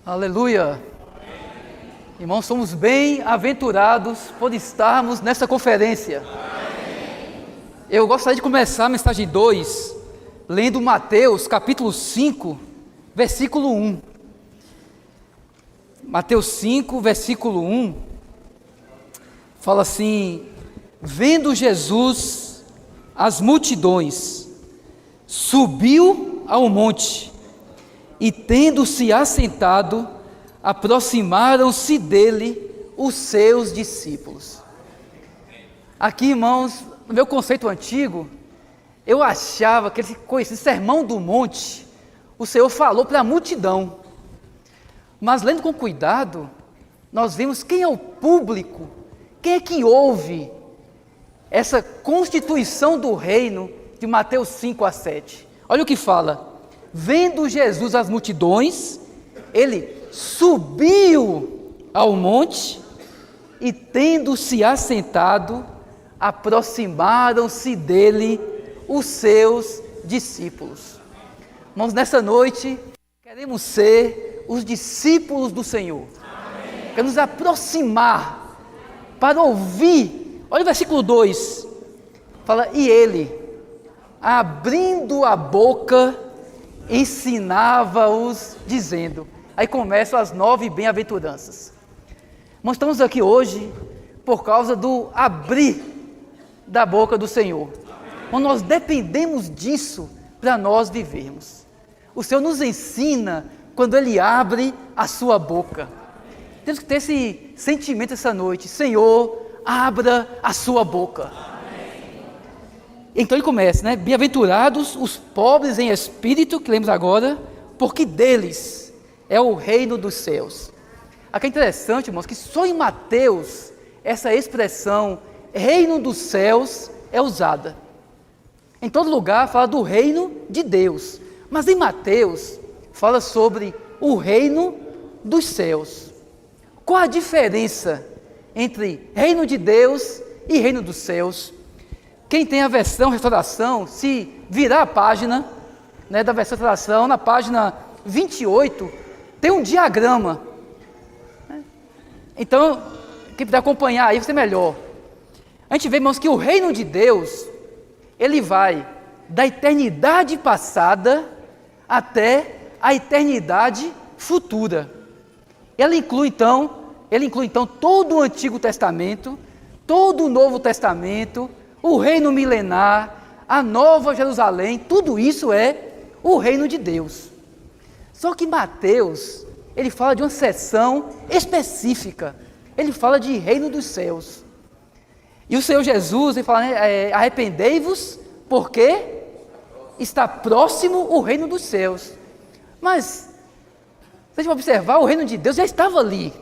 Aleluia! Irmãos, somos bem-aventurados por estarmos nessa conferência. Eu gostaria de começar a mensagem 2, lendo Mateus capítulo 5, versículo 1. Mateus 5, versículo 1, fala assim: vendo Jesus as multidões, subiu ao monte, e tendo-se assentado, aproximaram-se dele os seus discípulos. Aqui, irmãos, no meu conceito antigo, eu achava que esse sermão do monte, o Senhor falou para a multidão. Mas lendo com cuidado, nós vemos quem é o público, quem é que ouve essa constituição do reino de Mateus 5 a 7. Olha o que fala: vendo Jesus as multidões, ele subiu ao monte e, tendo-se assentado, aproximaram-se dele os seus discípulos. Irmãos, nessa noite, queremos ser os discípulos do Senhor. Amém. Queremos nos aproximar para ouvir. Olha o versículo 2, fala: e ele, abrindo a boca, ensinava-os, dizendo. Aí começam as 9 bem-aventuranças. Nós estamos aqui hoje por causa do abrir da boca do Senhor. Então, nós dependemos disso para nós vivermos. O Senhor nos ensina quando Ele abre a sua boca. Temos que ter esse sentimento essa noite: Senhor, abra a sua boca. Então ele começa, né? Bem-aventurados os pobres em espírito, que lemos agora, porque deles é o reino dos céus. Aqui é interessante, irmãos, que só em Mateus essa expressão reino dos céus é usada. Em todo lugar fala do reino de Deus, mas em Mateus fala sobre o reino dos céus. Qual a diferença entre reino de Deus e reino dos céus? Quem tem a versão Restauração, se virar a página, né, da versão Restauração, na página 28, tem um diagrama. Então, quem puder acompanhar aí vai ser melhor. A gente vê, irmãos, que o reino de Deus, ele vai da eternidade passada até a eternidade futura. Ele inclui então todo o Antigo Testamento, todo o Novo Testamento, o reino milenar, a Nova Jerusalém, tudo isso é o reino de Deus. Só que Mateus, ele fala de uma seção específica, ele fala de reino dos céus. E o Senhor Jesus, ele fala, né, arrependei-vos, porque está próximo o reino dos céus. Mas, se a gente observar, o reino de Deus já estava ali,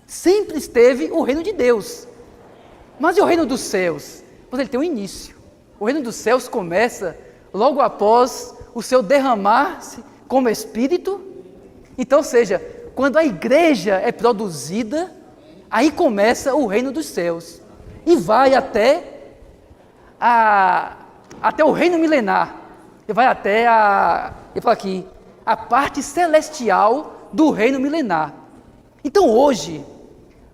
sempre esteve o reino de Deus. Mas e o reino dos céus? Mas ele tem um início. O reino dos céus começa logo após o seu derramar-se como Espírito. Então, ou seja, quando a igreja é produzida, aí começa o reino dos céus. E vai até o reino milenar. E vai até ele fala aqui, a parte celestial do reino milenar. Então hoje,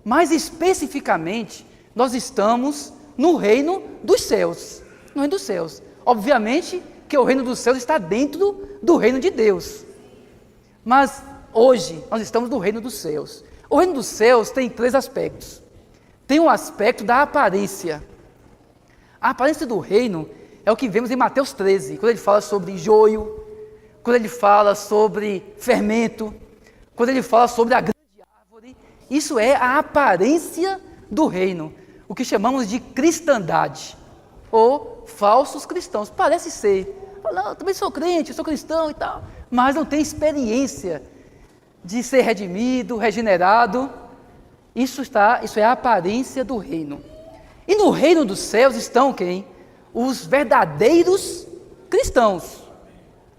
mais especificamente, nós estamos no reino dos céus. No reino dos céus. Obviamente que o reino dos céus está dentro do reino de Deus. Mas hoje nós estamos no reino dos céus. O reino dos céus tem 3 aspectos. Tem um aspecto da aparência. A aparência do reino é o que vemos em Mateus 13, quando ele fala sobre joio, quando ele fala sobre fermento, quando ele fala sobre a grande árvore. Isso é a aparência do reino, o que chamamos de cristandade, ou falsos cristãos. Parece ser, eu também sou crente, eu sou cristão e tal, mas não tem experiência de ser redimido, regenerado. Isso é a aparência do reino. E no reino dos céus estão quem? Os verdadeiros cristãos,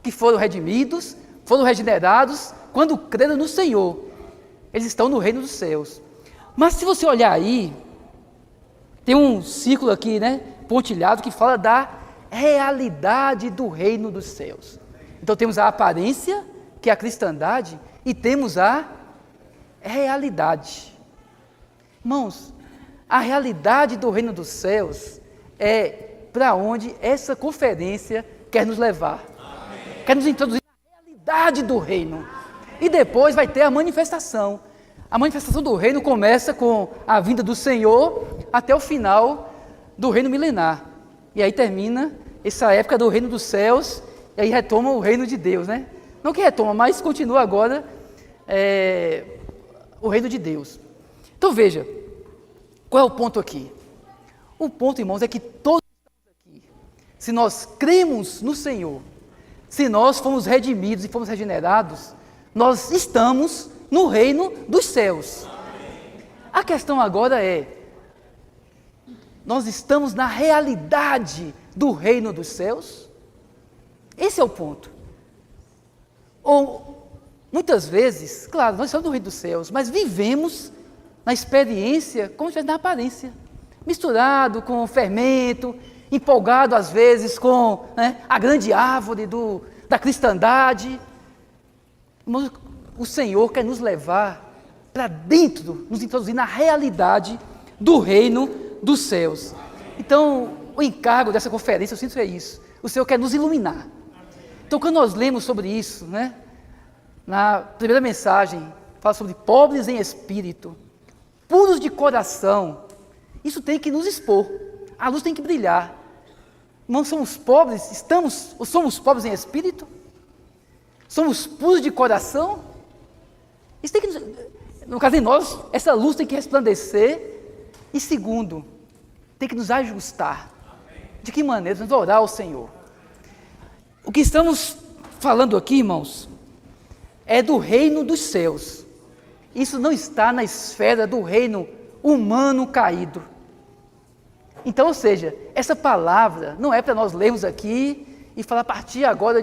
que foram redimidos, foram regenerados, quando creram no Senhor. Eles estão no reino dos céus. Mas se você olhar aí, tem um círculo aqui, né, pontilhado, que fala da realidade do reino dos céus. Então temos a aparência, que é a cristandade, e temos a realidade. Irmãos, a realidade do reino dos céus é para onde essa conferência quer nos levar. Amém. Quer nos introduzir na realidade do reino. E depois vai ter a manifestação. A manifestação do reino começa com a vinda do Senhor até o final do reino milenar. E aí termina essa época do reino dos céus, e aí retoma o reino de Deus, né? Não que retoma, mas continua agora o reino de Deus. Então veja, qual é o ponto aqui? O ponto, irmãos, é que todos estamos aqui, se nós cremos no Senhor, se nós fomos redimidos e fomos regenerados, nós estamos no reino dos céus. A questão agora é, nós estamos na realidade do reino dos céus? Esse é o ponto. Ou, muitas vezes, claro, nós estamos no reino dos céus, mas vivemos na experiência como se estivesse na aparência, misturado com fermento, empolgado às vezes com a grande árvore da cristandade. O Senhor quer nos levar para dentro, nos introduzir na realidade do reino dos céus. Então, o encargo dessa conferência, eu sinto que é isso. O Senhor quer nos iluminar. Então, quando nós lemos sobre isso, na primeira mensagem, fala sobre pobres em espírito, puros de coração, isso tem que nos expor. A luz tem que brilhar. Não somos pobres, somos pobres em espírito? Somos puros de coração? Isso tem que, no caso de nós, essa luz tem que resplandecer. E segundo, tem que nos ajustar. De que maneira? Vamos orar ao Senhor. O que estamos falando aqui, irmãos, é do reino dos céus. Isso não está na esfera do reino humano caído. Então, ou seja, essa palavra não é para nós lermos aqui e falar a partir agora,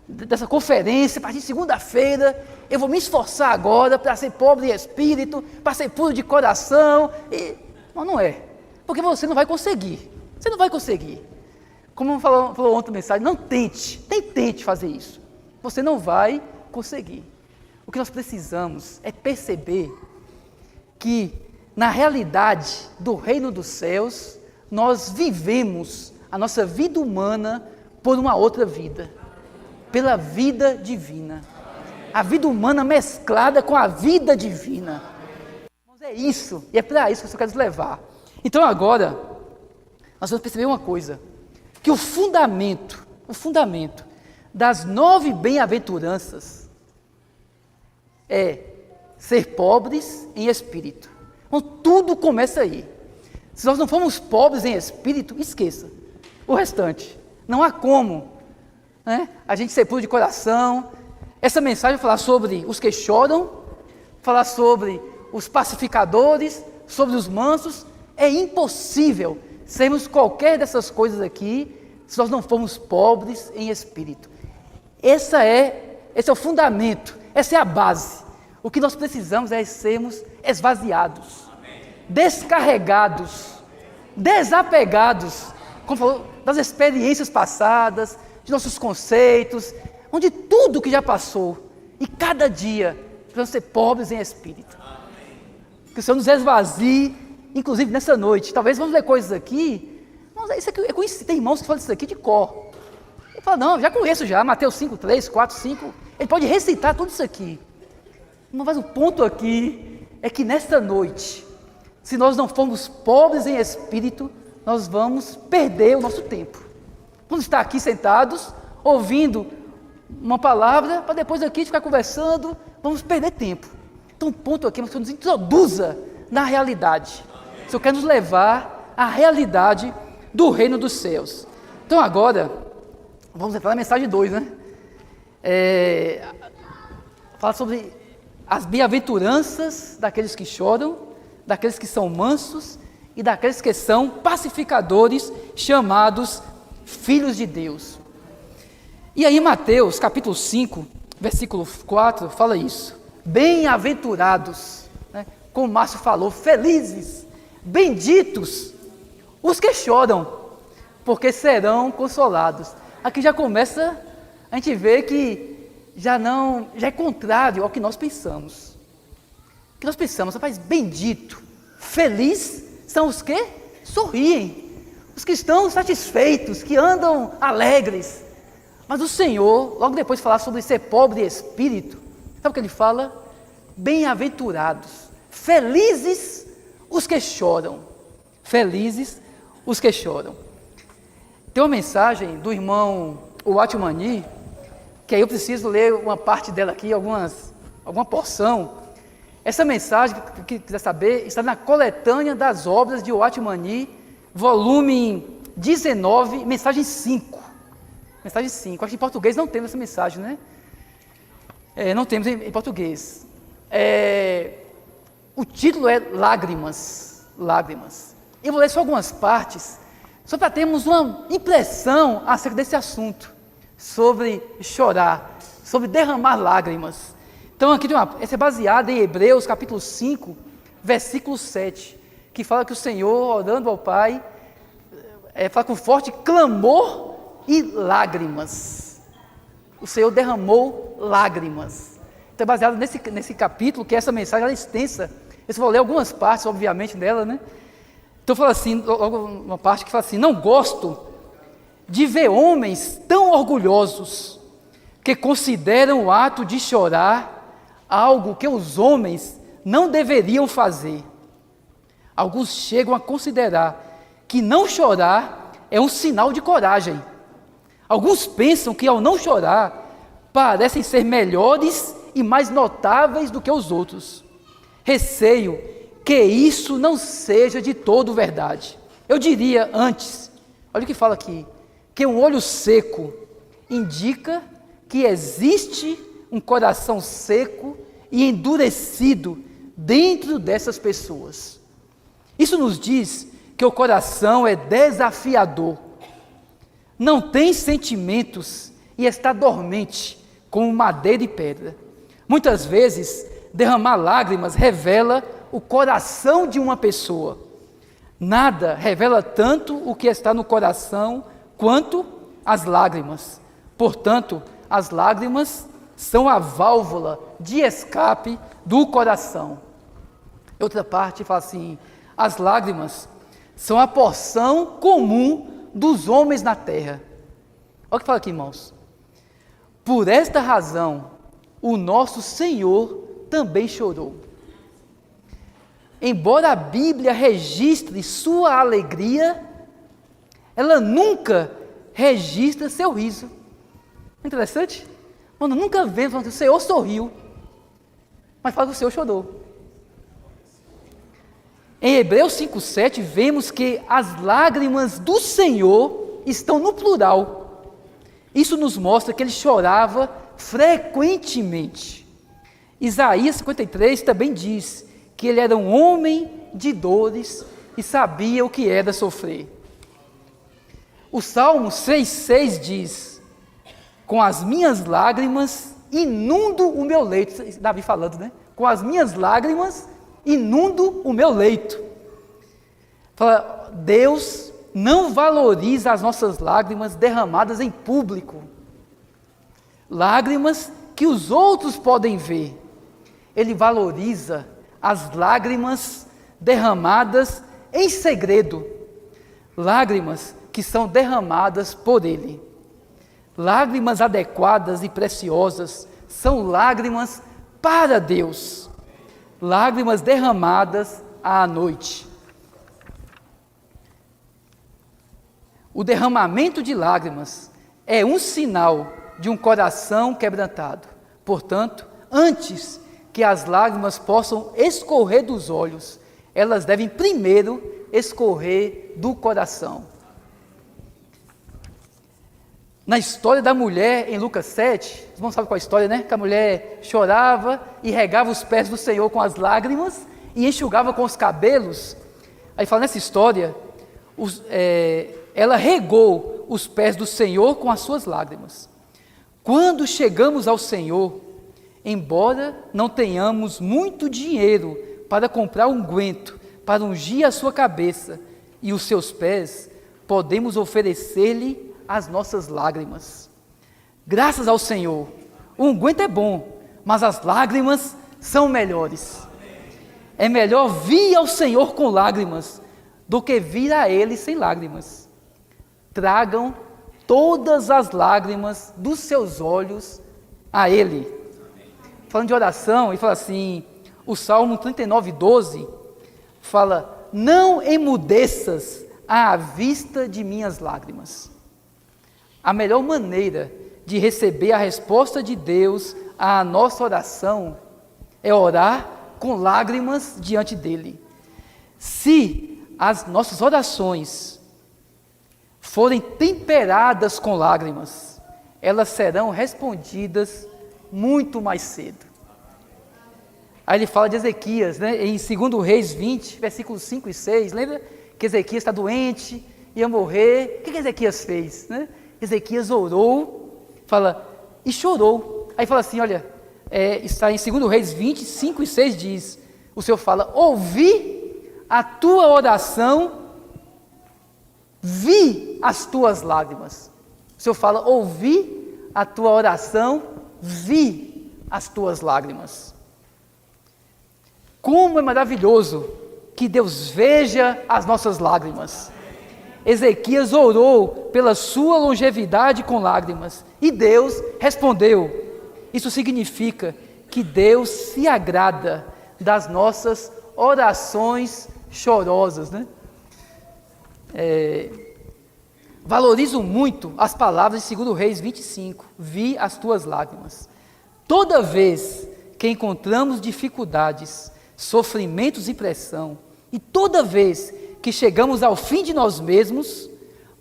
dessa conferência, a partir de segunda-feira, eu vou me esforçar agora para ser pobre em espírito, para ser puro de coração. Mas não é, porque você não vai conseguir. Você não vai conseguir. Como falou ontem a mensagem, não tente, nem tente fazer isso. Você não vai conseguir. O que nós precisamos é perceber que, na realidade do reino dos céus, nós vivemos a nossa vida humana por uma outra vida, pela vida divina. A vida humana mesclada com a vida divina. É isso, e é para isso que eu quero nos levar. Então agora, nós vamos perceber uma coisa, que o fundamento das 9 bem-aventuranças é ser pobres em espírito. Então tudo começa aí. Se nós não formos pobres em espírito, esqueça o restante. Não há como a gente ser puro de coração. Essa mensagem vai falar sobre os que choram, falar sobre os pacificadores, sobre os mansos. É impossível sermos qualquer dessas coisas aqui se nós não formos pobres em espírito. Esse é o fundamento, essa é a base. O que nós precisamos é sermos esvaziados, descarregados, desapegados, como falou, das experiências passadas, de nossos conceitos, onde tudo que já passou, e cada dia, precisamos ser pobres em espírito. Que o Senhor nos esvazie, inclusive nessa noite. Talvez vamos ler coisas aqui, mas isso aqui é conhecido. Tem irmãos que falam isso aqui de cor. Ele fala, não, já conheço já, Mateus 5, 3, 4, 5. Ele pode recitar tudo isso aqui. Mas o ponto aqui é que nesta noite, se nós não formos pobres em espírito, nós vamos perder o nosso tempo. Vamos estar aqui sentados, ouvindo uma palavra, para depois aqui ficar conversando, vamos perder tempo. Então o ponto aqui é que o Senhor nos introduza na realidade. O Senhor quer nos levar à realidade do reino dos céus. Então agora, vamos entrar na mensagem 2, fala sobre as bem-aventuranças daqueles que choram, daqueles que são mansos e daqueles que são pacificadores, chamados filhos de Deus. E aí Mateus capítulo 5, versículo 4, fala isso. Bem-aventurados, como o Márcio falou, felizes, benditos, os que choram, porque serão consolados. Aqui já começa a gente ver que já é contrário ao que nós pensamos. O que nós pensamos, rapaz, bendito, feliz são os que sorriem, os que estão satisfeitos, que andam alegres. Mas o Senhor, logo depois de falar sobre ser pobre de espírito, sabe o que ele fala? Bem-aventurados, felizes os que choram, felizes os que choram. Tem uma mensagem do irmão Watchmani, que aí eu preciso ler uma parte dela aqui, alguma porção. Essa mensagem, que quiser saber, está na coletânea das obras de Watchmani, volume 19, mensagem 5. Mensagem 5, acho que em português não temos essa mensagem, né? Não temos em português. O título é Lágrimas, Lágrimas. Eu vou ler só algumas partes, só para termos uma impressão acerca desse assunto, sobre chorar, sobre derramar lágrimas. Então aqui essa é baseada em Hebreus capítulo 5, versículo 7, que fala que o Senhor, orando ao Pai, fala com forte clamor e lágrimas. O Senhor derramou lágrimas. Então é baseado nesse capítulo, que essa mensagem é extensa. Eu só vou ler algumas partes, obviamente, dela, né? Então fala assim, logo uma parte que fala assim: não gosto de ver homens tão orgulhosos que consideram o ato de chorar algo que os homens não deveriam fazer. Alguns chegam a considerar que não chorar é um sinal de coragem. Alguns pensam que ao não chorar parecem ser melhores e mais notáveis do que os outros. Receio que isso não seja de todo verdade. Eu diria antes, olha o que fala aqui, que um olho seco indica que existe um coração seco e endurecido dentro dessas pessoas. Isso nos diz que o coração é desafiador, não tem sentimentos e está dormente, como madeira e pedra. Muitas vezes, derramar lágrimas revela o coração de uma pessoa. Nada revela tanto o que está no coração quanto as lágrimas. Portanto, as lágrimas são a válvula de escape do coração. Outra parte fala assim: as lágrimas são a porção comum dos homens na terra. Olha o que fala aqui, irmãos. Por esta razão, o nosso Senhor também chorou. Embora a Bíblia registre sua alegria, ela nunca registra seu riso. Interessante? Mano, nunca vemos que o Senhor sorriu, mas fala que o Senhor chorou. Em Hebreus 5,7 vemos que as lágrimas do Senhor estão no plural. Isso nos mostra que ele chorava frequentemente. Isaías 53 também diz que ele era um homem de dores e sabia o que era sofrer. O Salmo 6,6 diz: com as minhas lágrimas inundo o meu leito. Davi falando, né? Com as minhas lágrimas inundo o meu leito. Fala, Deus não valoriza as nossas lágrimas derramadas em público. Lágrimas que os outros podem ver. Ele valoriza as lágrimas derramadas em segredo. Lágrimas que são derramadas por Ele. Lágrimas adequadas e preciosas são lágrimas para Deus. Lágrimas derramadas à noite. O derramamento de lágrimas é um sinal de um coração quebrantado. Portanto, antes que as lágrimas possam escorrer dos olhos, elas devem primeiro escorrer do coração. Na história da mulher, em Lucas 7, vocês não sabem qual é a história, né? Que a mulher chorava e regava os pés do Senhor com as lágrimas e enxugava com os cabelos. Aí fala nessa história, ela regou os pés do Senhor com as suas lágrimas. Quando chegamos ao Senhor, embora não tenhamos muito dinheiro para comprar unguento, para ungir a sua cabeça e os seus pés, podemos oferecer-lhe as nossas lágrimas. Graças ao Senhor, O unguento é bom, mas as lágrimas são melhores. É melhor vir ao Senhor com lágrimas do que vir a Ele sem lágrimas. Tragam todas as lágrimas dos seus olhos a Ele. Falando de oração, ele fala assim, o Salmo 39:12 fala: não emudeças à vista de minhas lágrimas. A melhor maneira de receber a resposta de Deus à nossa oração é orar com lágrimas diante dele. Se as nossas orações forem temperadas com lágrimas, elas serão respondidas muito mais cedo. Aí ele fala de Ezequias, né? Em 2 Reis 20, versículos 5 e 6, lembra que Ezequias está doente, ia morrer? O que Ezequias fez? Né? Ezequias orou, fala, e chorou. Aí fala assim, olha, está em 2 Reis 20, 5 e 6 diz, o Senhor fala, ouvi a tua oração, vi as tuas lágrimas. O Senhor fala, ouvi a tua oração, vi as tuas lágrimas. Como é maravilhoso que Deus veja as nossas lágrimas. Ezequias orou pela sua longevidade com lágrimas, e Deus respondeu. Isso significa que Deus se agrada das nossas orações chorosas, né? Valorizo muito as palavras de 2 Reis 25, vi as tuas lágrimas. Toda vez que encontramos dificuldades, sofrimentos e pressão, e toda vez que chegamos ao fim de nós mesmos,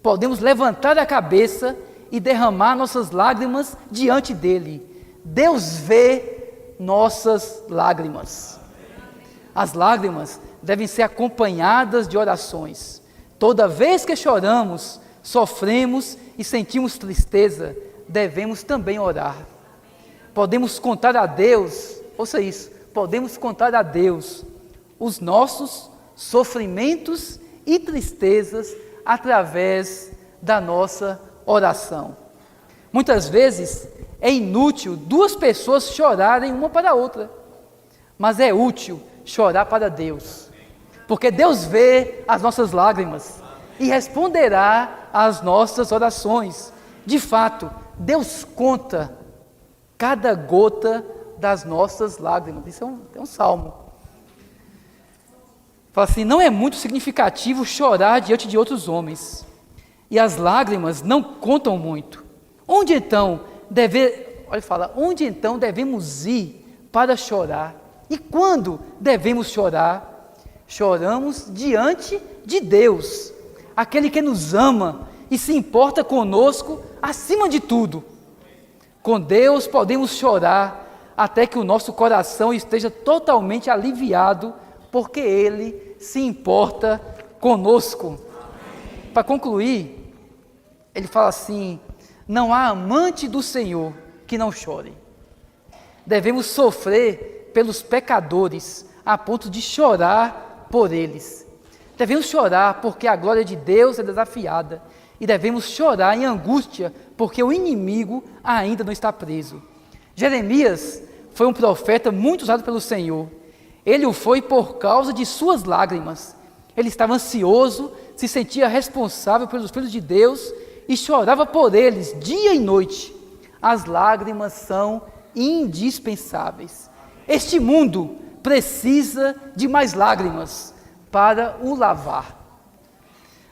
podemos levantar a cabeça e derramar nossas lágrimas diante dele. Deus vê nossas lágrimas. As lágrimas devem ser acompanhadas de orações. Toda vez que choramos, sofremos e sentimos tristeza, devemos também orar. Podemos contar a Deus, ouça isso, podemos contar a Deus os nossos sofrimentos e tristezas através da nossa oração. Muitas vezes é inútil duas pessoas chorarem uma para a outra, mas é útil chorar para Deus, porque Deus vê as nossas lágrimas e responderá às nossas orações. De fato, Deus conta cada gota das nossas lágrimas. Isso é um salmo. Fala assim, não é muito significativo chorar diante de outros homens, e as lágrimas não contam muito. Onde então devemos ir para chorar? E quando devemos chorar? Choramos diante de Deus, aquele que nos ama e se importa conosco acima de tudo. Com Deus podemos chorar até que o nosso coração esteja totalmente aliviado, porque Ele se importa conosco. Para concluir, ele fala assim, não há amante do Senhor que não chore. Devemos sofrer pelos pecadores a ponto de chorar por eles. Devemos chorar porque a glória de Deus é desafiada, e devemos chorar em angústia porque o inimigo ainda não está preso. Jeremias foi um profeta muito usado pelo Senhor. Ele o foi por causa de suas lágrimas. Ele estava ansioso, se sentia responsável pelos filhos de Deus e chorava por eles dia e noite. As lágrimas são indispensáveis. Este mundo precisa de mais lágrimas para o lavar.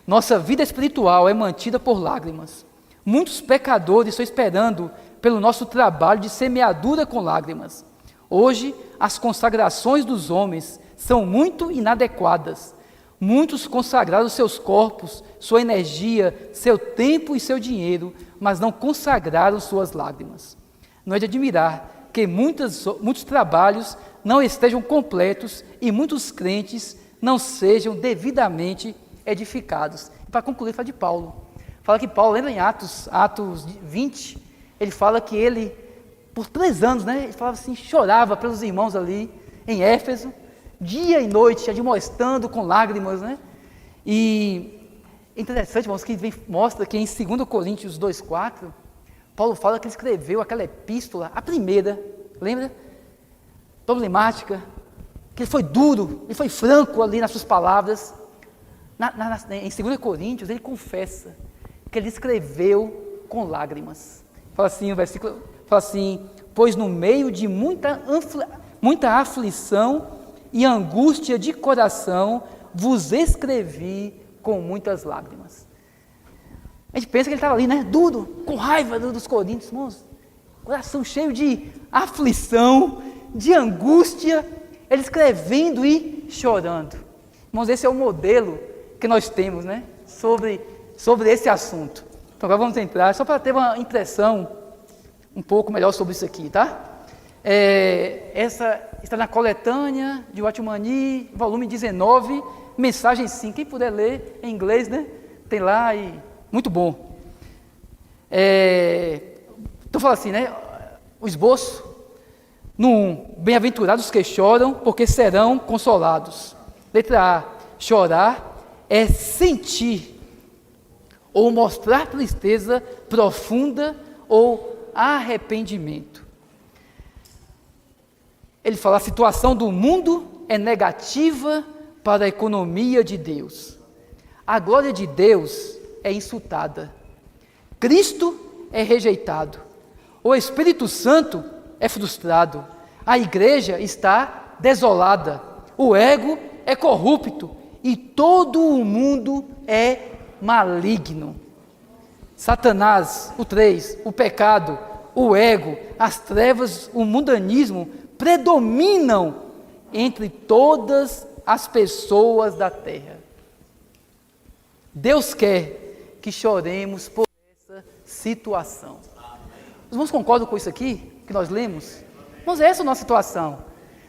Nossa vida espiritual é mantida por lágrimas. Muitos pecadores estão esperando pelo nosso trabalho de semeadura com lágrimas. Hoje, as consagrações dos homens são muito inadequadas. Muitos consagraram seus corpos, sua energia, seu tempo e seu dinheiro, mas não consagraram suas lágrimas. Não é de admirar que muitos trabalhos não estejam completos e muitos crentes não sejam devidamente edificados. Para concluir, fala de Paulo. Fala que Paulo, lembra em Atos 20, ele fala que ele, por 3 anos, né, ele falava assim, chorava pelos irmãos ali em Éfeso, dia e noite, admoestando com lágrimas, né? E interessante, irmãos, que mostra que em 2 Coríntios 2,4, Paulo fala que ele escreveu aquela epístola, a primeira, lembra? Problemática, que ele foi duro, ele foi franco ali nas suas palavras. Em 2 Coríntios, ele confessa que ele escreveu com lágrimas. Fala assim, o versículo fala assim: pois no meio de muita aflição e angústia de coração, vos escrevi com muitas lágrimas. A gente pensa que ele estava ali, né, duro, com raiva dos coríntios, irmãos, coração cheio de aflição, de angústia, ele escrevendo e chorando. Irmãos, esse é o modelo que nós temos, né, sobre esse assunto. Então agora vamos entrar, só para ter uma impressão um pouco melhor sobre isso aqui, tá? Essa está na coletânea de Watchmani, volume 19, mensagem 5. Quem puder ler em inglês, né? Tem lá e muito bom. Então fala assim, né? O esboço. No 1, bem-aventurados que choram, porque serão consolados. Letra A, chorar é sentir ou mostrar tristeza profunda ou arrependimento. Ele fala: a situação do mundo é negativa para a economia de Deus. A glória de Deus é insultada. Cristo é rejeitado. O Espírito Santo é frustrado. A igreja está desolada. O ego é corrupto e todo o mundo é maligno. Satanás, o 3, o pecado, o ego, as trevas, o mundanismo predominam entre todas as pessoas da terra. Deus quer que choremos por essa situação. Os irmãos concordam com isso aqui, que nós lemos? Irmãos, essa é a nossa situação.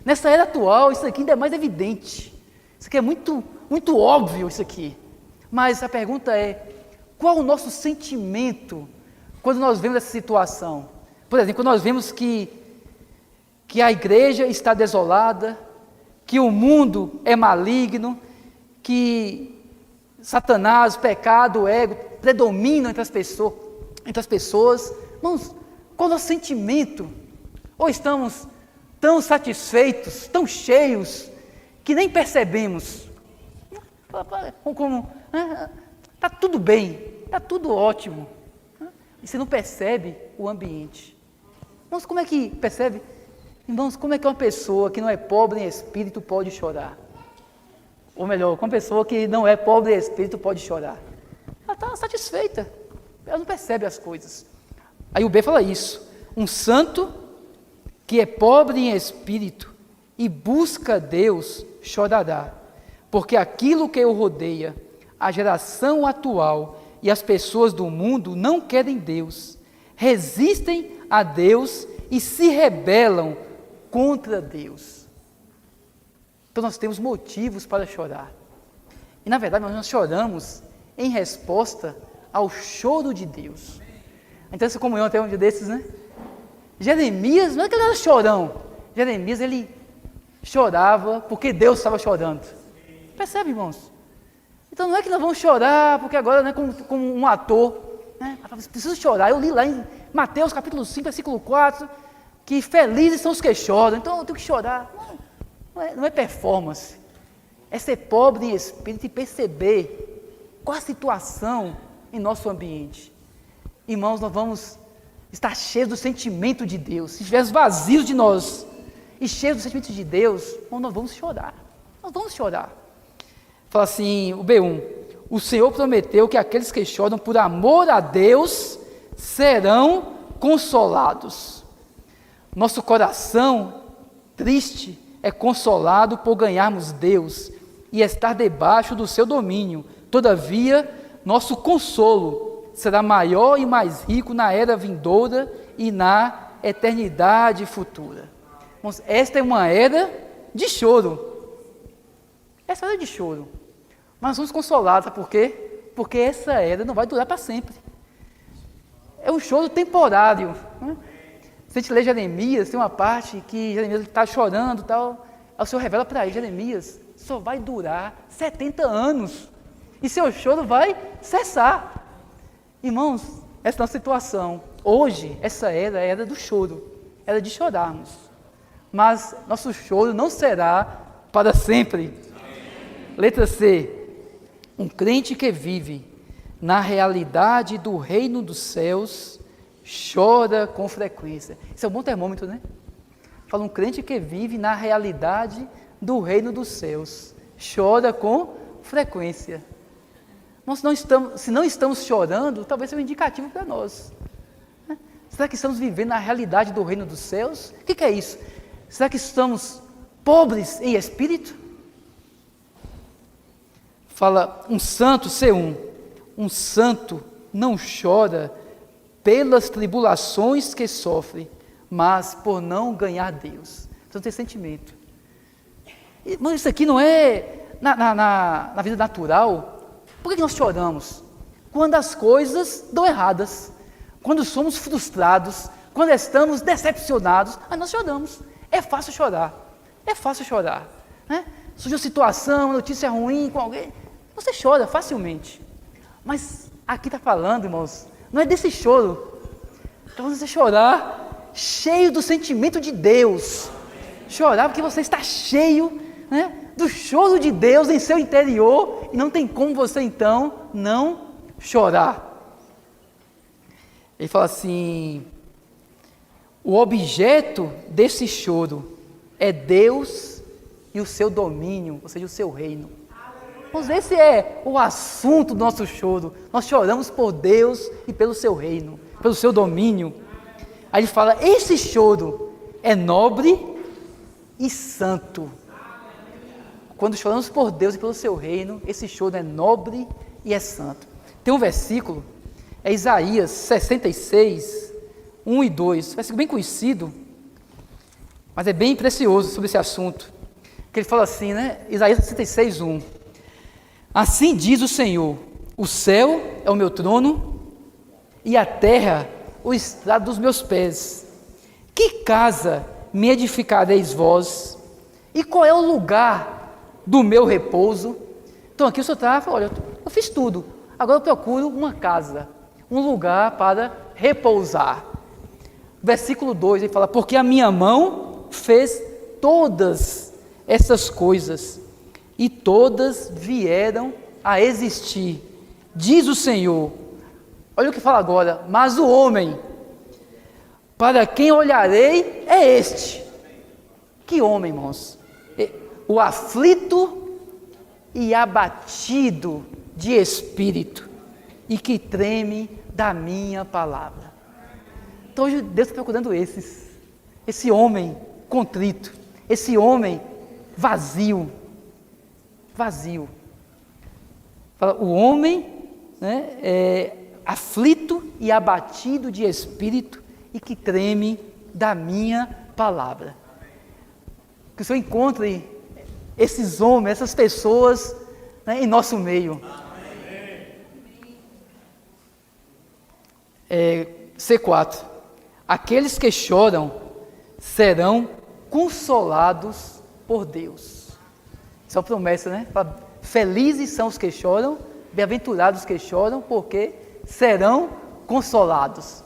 Nessa era atual, isso aqui ainda é mais evidente. Isso aqui é muito, muito óbvio, isso aqui. Mas a pergunta é: qual o nosso sentimento quando nós vemos essa situação? Por exemplo, quando nós vemos que a igreja está desolada, que o mundo é maligno, que Satanás, o pecado, o ego predominam entre as pessoas. Irmãos, qual é o nosso sentimento? Ou estamos tão satisfeitos, tão cheios, que nem percebemos? Está tudo bem, está tudo ótimo. E você não percebe o ambiente. Irmãos, como é que percebe? Irmãos, como é que uma pessoa que não é pobre em espírito pode chorar? Ou melhor, uma pessoa que não é pobre em espírito pode chorar? Ela está satisfeita, ela não percebe as coisas. Aí o B fala isso: um santo que é pobre em espírito e busca Deus chorará, porque aquilo que o rodeia, a geração atual e as pessoas do mundo não querem Deus, resistem a Deus e se rebelam contra Deus. Então nós temos motivos para chorar. E na verdade nós choramos em resposta ao choro de Deus. Então essa comunhão até um dia desses, né? Jeremias, não é que ele era chorão. Jeremias, ele chorava porque Deus estava chorando. Percebe, irmãos? Então não é que nós vamos chorar porque agora, né, como um ator, né, preciso chorar. Eu li lá em Mateus capítulo 5, versículo 4, que felizes são os que choram, então eu tenho que chorar. Não é performance. É ser pobre em espírito e perceber qual a situação em nosso ambiente. Irmãos, nós vamos estar cheios do sentimento de Deus. Se estivermos vazios de nós e cheios do sentimento de Deus, nós vamos chorar. Nós vamos chorar. Fala assim, o B1: o Senhor prometeu que aqueles que choram por amor a Deus serão consolados. Nosso coração triste é consolado por ganharmos Deus e estar debaixo do seu domínio. Todavia, nosso consolo será maior e mais rico na era vindoura e na eternidade futura. Irmãos, esta é uma era de choro. Essa era de choro. Mas nós somos consolados, sabe por quê? Porque essa era não vai durar para sempre. É um choro temporário, né? Se a gente lê Jeremias, tem uma parte que Jeremias está chorando e tal, o Senhor revela para ele: Jeremias, só vai durar 70 anos, e seu choro vai cessar. Irmãos, essa nossa situação. Hoje, essa era é a era do choro, era de chorarmos. Mas nosso choro não será para sempre. Letra C. Um crente que vive na realidade do reino dos céus chora com frequência. Isso é um bom termômetro, né? Fala um crente que vive na realidade do reino dos céus chora com frequência. Nós não estamos, se não estamos chorando, talvez seja um indicativo para nós. Né? Será que estamos vivendo na realidade do reino dos céus? O que é isso? Será que estamos pobres em espírito? Fala um santo, C1, um santo não chora pelas tribulações que sofre, mas por não ganhar Deus. Então tem sentimento. Mas isso aqui não é na vida natural. Por que nós choramos? Quando as coisas dão erradas, quando somos frustrados, quando estamos decepcionados, aí nós choramos. É fácil chorar, né? Surgiu situação, notícia ruim com alguém, você chora facilmente. Mas aqui está falando, irmãos, não é desse choro. Então você chorar cheio do sentimento de Deus. Chorar porque você está cheio, né, do choro de Deus em seu interior e não tem como você então não chorar. Ele fala assim: o objeto desse choro é Deus e o seu domínio, ou seja, o seu reino. Pois esse é o assunto do nosso choro. Nós choramos por Deus e pelo seu reino, pelo seu domínio. Aí ele fala: esse choro é nobre e santo. Quando choramos por Deus e pelo seu reino, esse choro é nobre e é santo. Tem um versículo, é Isaías 66, 1 e 2, versículo bem conhecido, mas é bem precioso sobre esse assunto, que ele fala assim, né? Isaías 66, 1. Assim diz o Senhor: o céu é o meu trono e a terra o estrado dos meus pés. Que casa me edificareis vós? E qual é o lugar do meu repouso? Então aqui o Senhor está falando: olha, eu fiz tudo, agora eu procuro uma casa, um lugar para repousar. Versículo 2, ele fala: porque a minha mão fez todas essas coisas, e todas vieram a existir, diz o Senhor. Olha o que fala agora: mas o homem, para quem olharei, é este. Que homem, irmãos? O aflito e abatido de espírito, e que treme da minha palavra. Então hoje Deus está procurando esse homem contrito, esse homem vazio. Fala, o homem, né, aflito e abatido de espírito e que treme da minha palavra. Que o Senhor encontre esses homens, essas pessoas, né, em nosso meio. C4. Aqueles que choram serão consolados por Deus. Isso é uma promessa, né? Felizes são os que choram, bem-aventurados os que choram, porque serão consolados.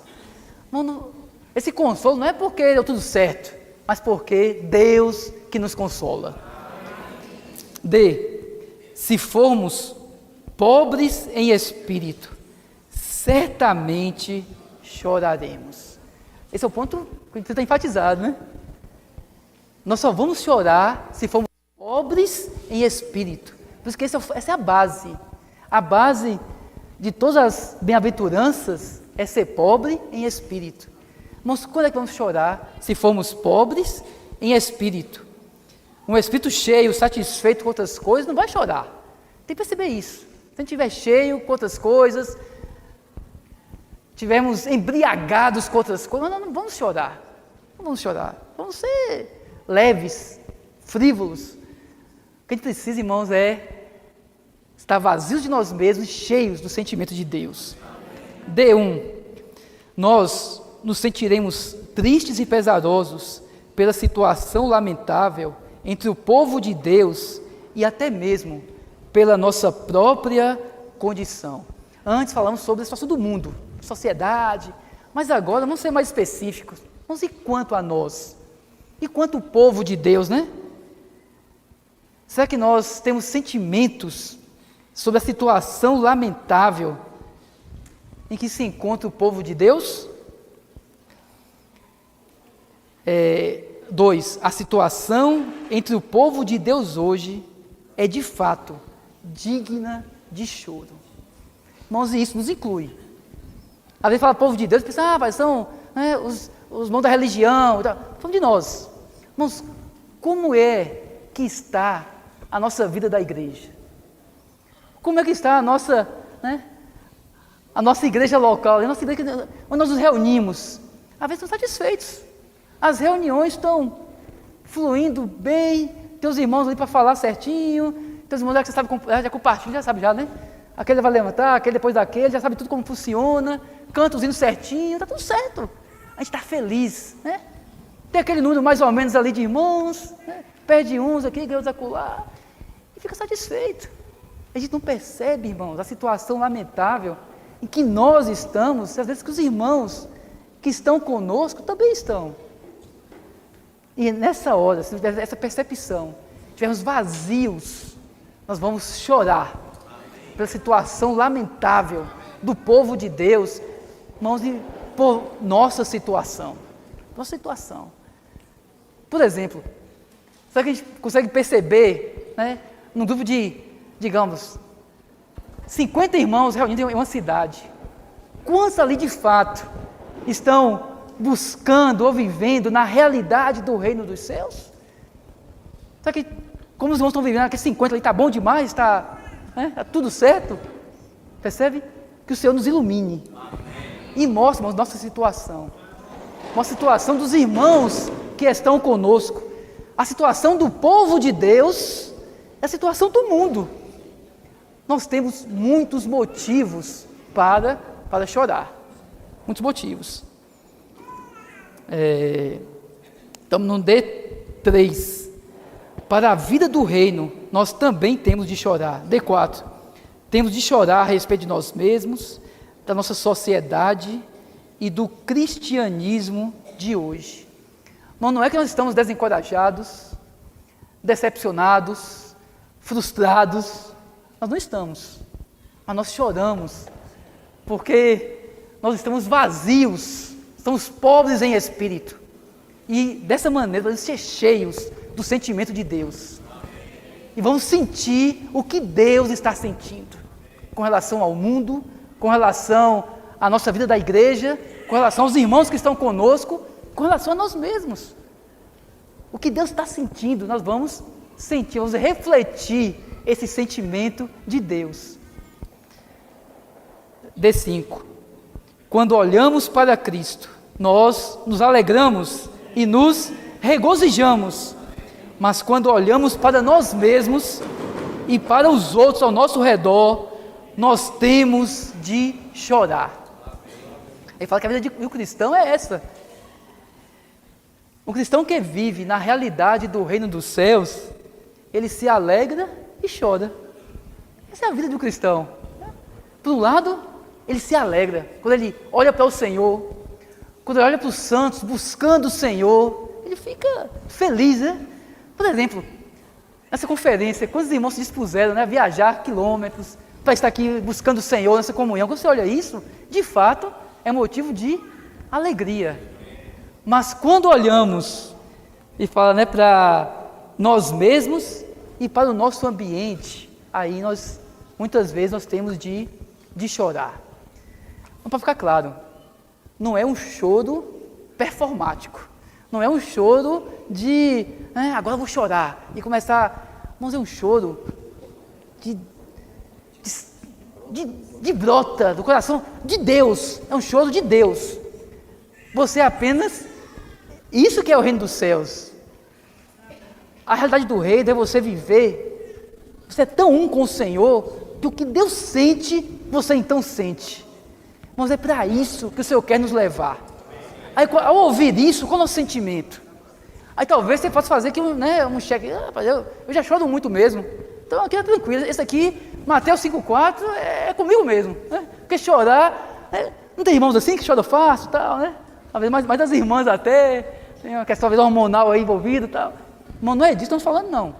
Esse consolo não é porque deu tudo certo, mas porque Deus que nos consola. D. Se formos pobres em espírito, certamente choraremos. Esse é o ponto que está enfatizado, né? Nós só vamos chorar se formos pobres em espírito. Por isso que essa é a base. A base de todas as bem-aventuranças é ser pobre em espírito. Mas quando é que vamos chorar? Se formos pobres em espírito. Um espírito cheio, satisfeito com outras coisas, não vai chorar. Tem que perceber isso. Se a gente estiver cheio com outras coisas, estivermos embriagados com outras coisas, não vamos chorar. Não vamos chorar. Vamos ser leves, frívolos. O que a gente precisa, irmãos, é estar vazios de nós mesmos, cheios do sentimento de Deus. D1. Nós nos sentiremos tristes e pesarosos pela situação lamentável entre o povo de Deus e até mesmo pela nossa própria condição. Antes falamos sobre a situação do mundo, sociedade. Mas agora, vamos ser mais específicos. Vamos e quanto a nós? E quanto o povo de Deus, né? Será que nós temos sentimentos sobre a situação lamentável em que se encontra o povo de Deus? 2. A situação entre o povo de Deus hoje é de fato digna de choro. Irmãos, e isso nos inclui. Às vezes fala povo de Deus, pensa, são os irmãos da religião, falando de nós. Irmãos, como é que está a nossa vida da igreja? Como é que está a nossa igreja local, a nossa igreja onde nós nos reunimos? Às vezes estamos satisfeitos. As reuniões estão fluindo bem, tem os irmãos ali para falar certinho, tem os irmãos que você sabe, já compartilha, já sabe já, né? Aquele vai levantar, aquele depois daquele, já sabe tudo como funciona, canta os hinos certinho, está tudo certo. A gente está feliz, né? Tem aquele número mais ou menos ali de irmãos, né? Perde uns aqui, ganha outros acolá, e fica satisfeito. A gente não percebe, irmãos, a situação lamentável em que nós estamos, às vezes que os irmãos que estão conosco também estão. E nessa hora, se tiver essa percepção, estivermos vazios, nós vamos chorar pela situação lamentável do povo de Deus, irmãos, e por nossa situação. Nossa situação. Por exemplo, será que a gente consegue perceber, né, num grupo de, digamos, 50 irmãos reunidos em uma cidade, quantos ali de fato estão buscando ou vivendo na realidade do reino dos céus? Será que, como os irmãos estão vivendo, aqueles 50 ali está bom demais, está tudo certo? Percebe? Que o Senhor nos ilumine. Amém. E mostre, irmãos, nossa situação dos irmãos que estão conosco, a situação do povo de Deus, é a situação do mundo. Nós temos muitos motivos para chorar, muitos motivos. Estamos no D3. Para a vida do reino, nós também temos de chorar. D4. Temos de chorar a respeito de nós mesmos, da nossa sociedade e do cristianismo de hoje. Não é que nós estamos desencorajados, decepcionados, frustrados. Nós não estamos. Mas nós choramos, porque nós estamos vazios, estamos pobres em espírito. E dessa maneira vamos ser cheios do sentimento de Deus. E vamos sentir o que Deus está sentindo com relação ao mundo, com relação à nossa vida da igreja, com relação aos irmãos que estão conosco, com relação a nós mesmos. O que Deus está sentindo, nós vamos sentir, vamos refletir esse sentimento de Deus. D5. Quando olhamos para Cristo, nós nos alegramos e nos regozijamos. Mas quando olhamos para nós mesmos e para os outros ao nosso redor, nós temos de chorar. Ele fala que a vida do cristão é essa. O cristão que vive na realidade do reino dos céus, ele se alegra e chora. Essa é a vida do cristão. Por um lado, ele se alegra quando ele olha para o Senhor, quando ele olha para os santos buscando o Senhor, ele fica feliz, né? Por exemplo, nessa conferência, quantos irmãos se dispuseram, né, a viajar quilômetros para estar aqui buscando o Senhor nessa comunhão? Quando você olha isso, de fato, é motivo de alegria. Mas quando olhamos e fala, né, para nós mesmos e para o nosso ambiente, aí muitas vezes nós temos de chorar. Então, para ficar claro, não é um choro performático, não é um choro de, agora eu vou chorar e começar, vamos dizer, um choro de brota do coração de Deus, é um choro de Deus. Você é apenas, isso que é o reino dos céus. A realidade do reino é você viver, você é tão um com o Senhor, que o que Deus sente, você então sente. Mas é para isso que o Senhor quer nos levar. Aí, ao ouvir isso, qual é o nosso sentimento? Aí talvez você possa fazer aqui um cheque. Eu já choro muito mesmo. Então aqui é tranquilo. Esse aqui, Mateus 5,4, é comigo mesmo. Né? Porque chorar, Não tem irmãos assim que choram fácil e tal, né? Talvez mais das irmãs até, tem uma questão talvez hormonal aí envolvida e tal. Irmão, não é disso que estamos falando, não.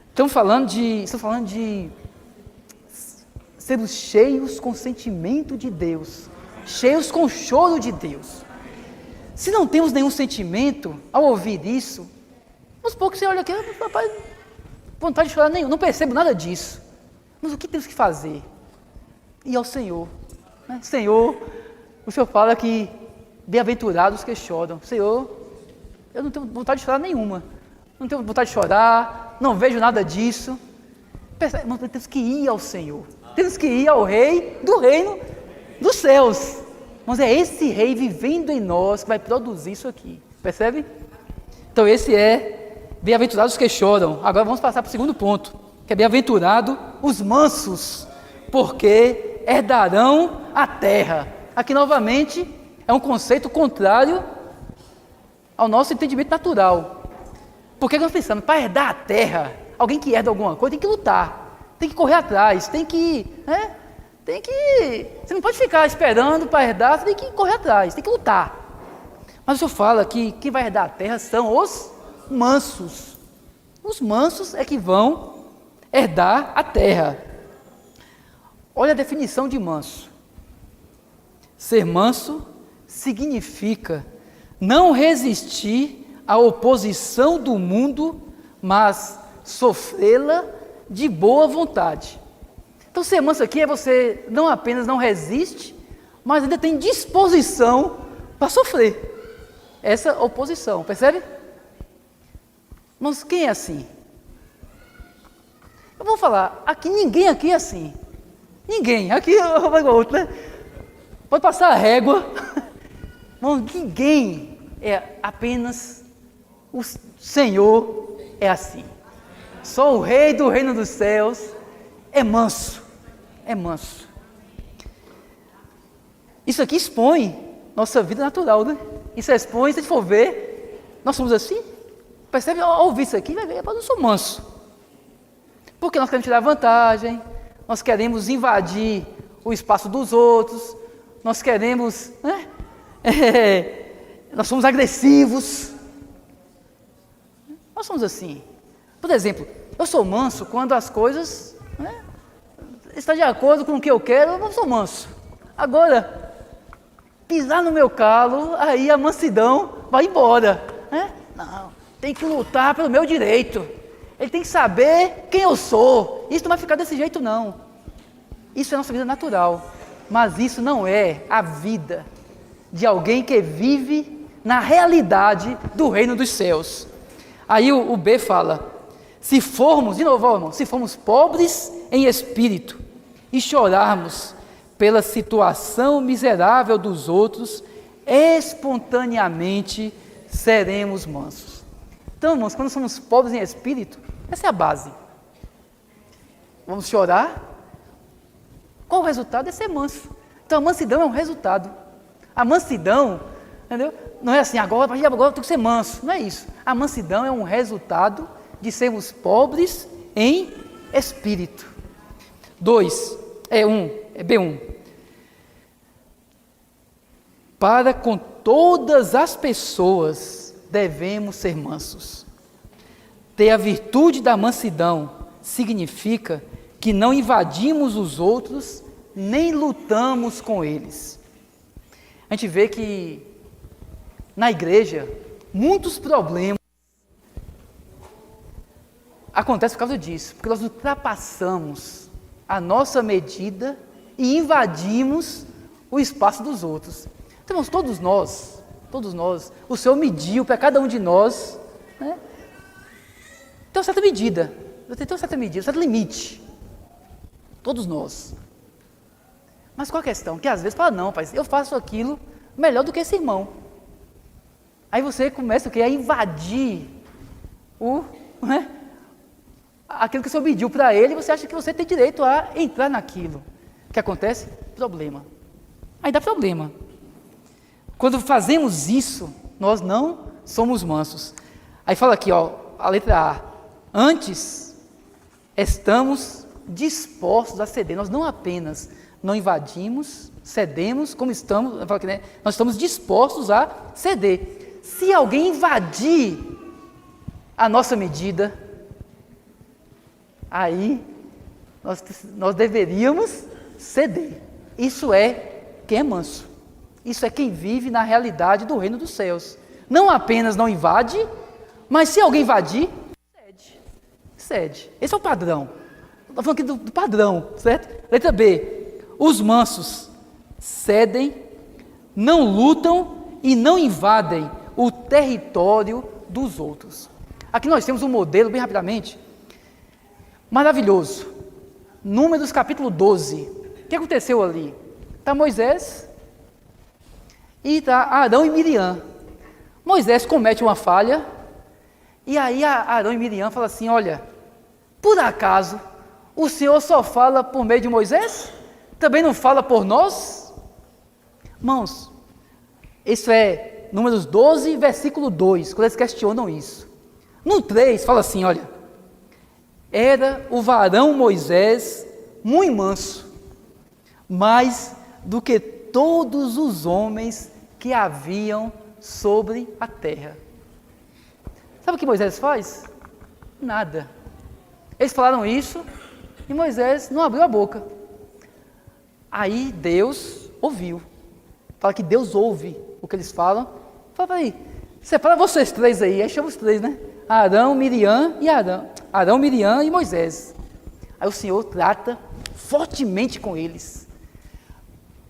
Estamos falando de sermos cheios com o sentimento de Deus, cheios com o choro de Deus. Se não temos nenhum sentimento, ao ouvir isso, aos poucos você olha aqui, rapaz, vontade de chorar nenhum, não percebo nada disso. Mas o que temos que fazer? Ir ao Senhor. Né? Senhor, o Senhor fala que bem-aventurados que choram. Senhor, eu não tenho vontade de chorar nenhuma. Não tenho vontade de chorar, não vejo nada disso. Mas temos que ir ao Senhor. Temos que ir ao Rei do reino dos céus. Mas é esse Rei vivendo em nós que vai produzir isso aqui. Percebe? Então esse é bem-aventurados que choram. Agora vamos passar para o segundo ponto, que é bem-aventurado os mansos, porque herdarão a terra. Aqui novamente é um conceito contrário ao nosso entendimento natural. Porque nós pensamos, para herdar a terra, alguém que herda alguma coisa tem que lutar, tem que correr atrás, tem que, você não pode ficar esperando para herdar, você tem que correr atrás, tem que lutar. Mas o Senhor fala que quem vai herdar a terra são os mansos. Os mansos é que vão herdar a terra. Olha a definição de manso. Ser manso significa não resistir à oposição do mundo, mas sofrê-la de boa vontade. Então ser manso aqui é você não apenas não resiste, mas ainda tem disposição para sofrer essa oposição, percebe? Mas quem é assim? Eu vou falar, ninguém aqui é assim. Ninguém, aqui eu vou outro, né? Pode passar a régua. Mas ninguém é, apenas o Senhor é assim. Só o Rei do reino dos céus é manso. É manso. Isso aqui expõe nossa vida natural, né? Isso expõe, se a gente for ver, nós somos assim. Percebe? Ao ouvir isso aqui, vai ver, eu não sou manso. Porque nós queremos tirar vantagem, nós queremos invadir o espaço dos outros, nós queremos, né? Nós somos agressivos. Nós somos assim. Por exemplo, eu sou manso quando as coisas, né, estão de acordo com o que eu quero, eu não sou manso. Agora, pisar no meu calo, aí a mansidão vai embora. Né? Não, tem que lutar pelo meu direito. Ele tem que saber quem eu sou. Isso não vai ficar desse jeito, não. Isso é a nossa vida natural. Mas isso não é a vida de alguém que vive na realidade do reino dos céus. Aí o B fala, se formos, de novo, irmão, se formos pobres em espírito e chorarmos pela situação miserável dos outros, espontaneamente seremos mansos. Então, irmãos, quando somos pobres em espírito, essa é a base. Vamos chorar. Qual o resultado? É ser manso. Então, a mansidão é um resultado. A mansidão, entendeu? Não é assim, agora eu tenho que ser manso. Não é isso. A mansidão é um resultado de sermos pobres em espírito. 2, é B1. Para com todas as pessoas devemos ser mansos. Ter a virtude da mansidão significa que não invadimos os outros, nem lutamos com eles. A gente vê que na igreja, muitos problemas acontecem por causa disso, porque nós ultrapassamos a nossa medida e invadimos o espaço dos outros. Então, todos nós, o Senhor mediu para cada um de nós, né? Tem uma certa medida, um certo limite. Todos nós. Mas qual a questão? Que às vezes fala, não, pai, eu faço aquilo melhor do que esse irmão. Aí você começa a invadir aquilo que o Senhor mediu para ele, e você acha que você tem direito a entrar naquilo. O que acontece? Problema. Aí dá problema. Quando fazemos isso, nós não somos mansos. Aí fala aqui, a letra A. Antes, estamos dispostos a ceder. Nós não apenas não invadimos, cedemos, como estamos, nós estamos dispostos a ceder. Se alguém invadir a nossa medida, aí nós deveríamos ceder. Isso é quem é manso. Isso é quem vive na realidade do reino dos céus. Não apenas não invade, mas se alguém invadir, cede. Esse é o padrão. Estou falando aqui do padrão, certo? Letra B. Os mansos cedem, não lutam e não invadem o território dos outros. Aqui nós temos um modelo, bem rapidamente, maravilhoso. Números capítulo 12. O que aconteceu ali? Está Moisés e está Arão e Miriam. Moisés comete uma falha e aí Arão e Miriam falam assim, olha, por acaso o Senhor só fala por meio de Moisés? Também não fala por nós? Irmãos, isso é Números 12, versículo 2, quando eles questionam isso. No 3, fala assim, olha, era o varão Moisés muito manso, mais do que todos os homens que haviam sobre a terra. Sabe o que Moisés faz? Nada. Eles falaram isso e Moisés não abriu a boca. Aí Deus ouviu. Fala que Deus ouve o que eles falam. Fala aí, separa vocês três aí chama os três, né? Arão, Miriam e Arão, Miriam e Moisés. Aí o Senhor trata fortemente com eles.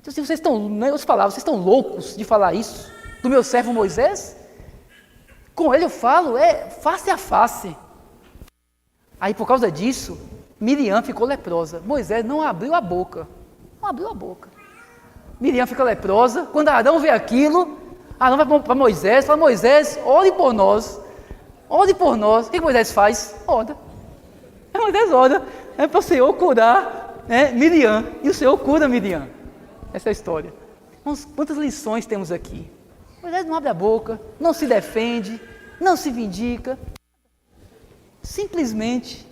Então, se vocês estão, eu falava, vocês estão loucos de falar isso do meu servo Moisés? Com ele eu falo, face a face. Aí por causa disso, Miriam ficou leprosa. Moisés não abriu a boca. Não abriu a boca. Miriam fica leprosa. Quando Arão vê aquilo, Arão vai para Moisés, fala, Moisés, ore por nós. Ore por nós. O que Moisés faz? Ora. Moisés ora. É para o Senhor curar Miriam. E o Senhor cura Miriam. Essa é a história. Mas quantas lições temos aqui? Moisés não abre a boca, não se defende, não se vindica. Simplesmente,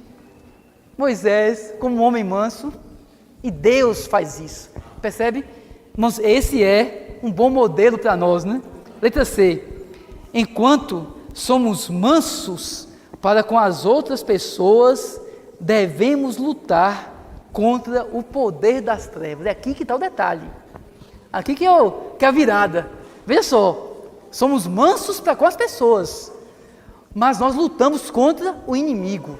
Moisés, como um homem manso, e Deus faz isso. Percebe? Irmãos, esse é um bom modelo para nós, né? Letra C. Enquanto somos mansos para com as outras pessoas, devemos lutar contra o poder das trevas. É aqui que está o detalhe. Aqui que é a virada. Veja só, somos mansos para com as pessoas, mas nós lutamos contra o inimigo.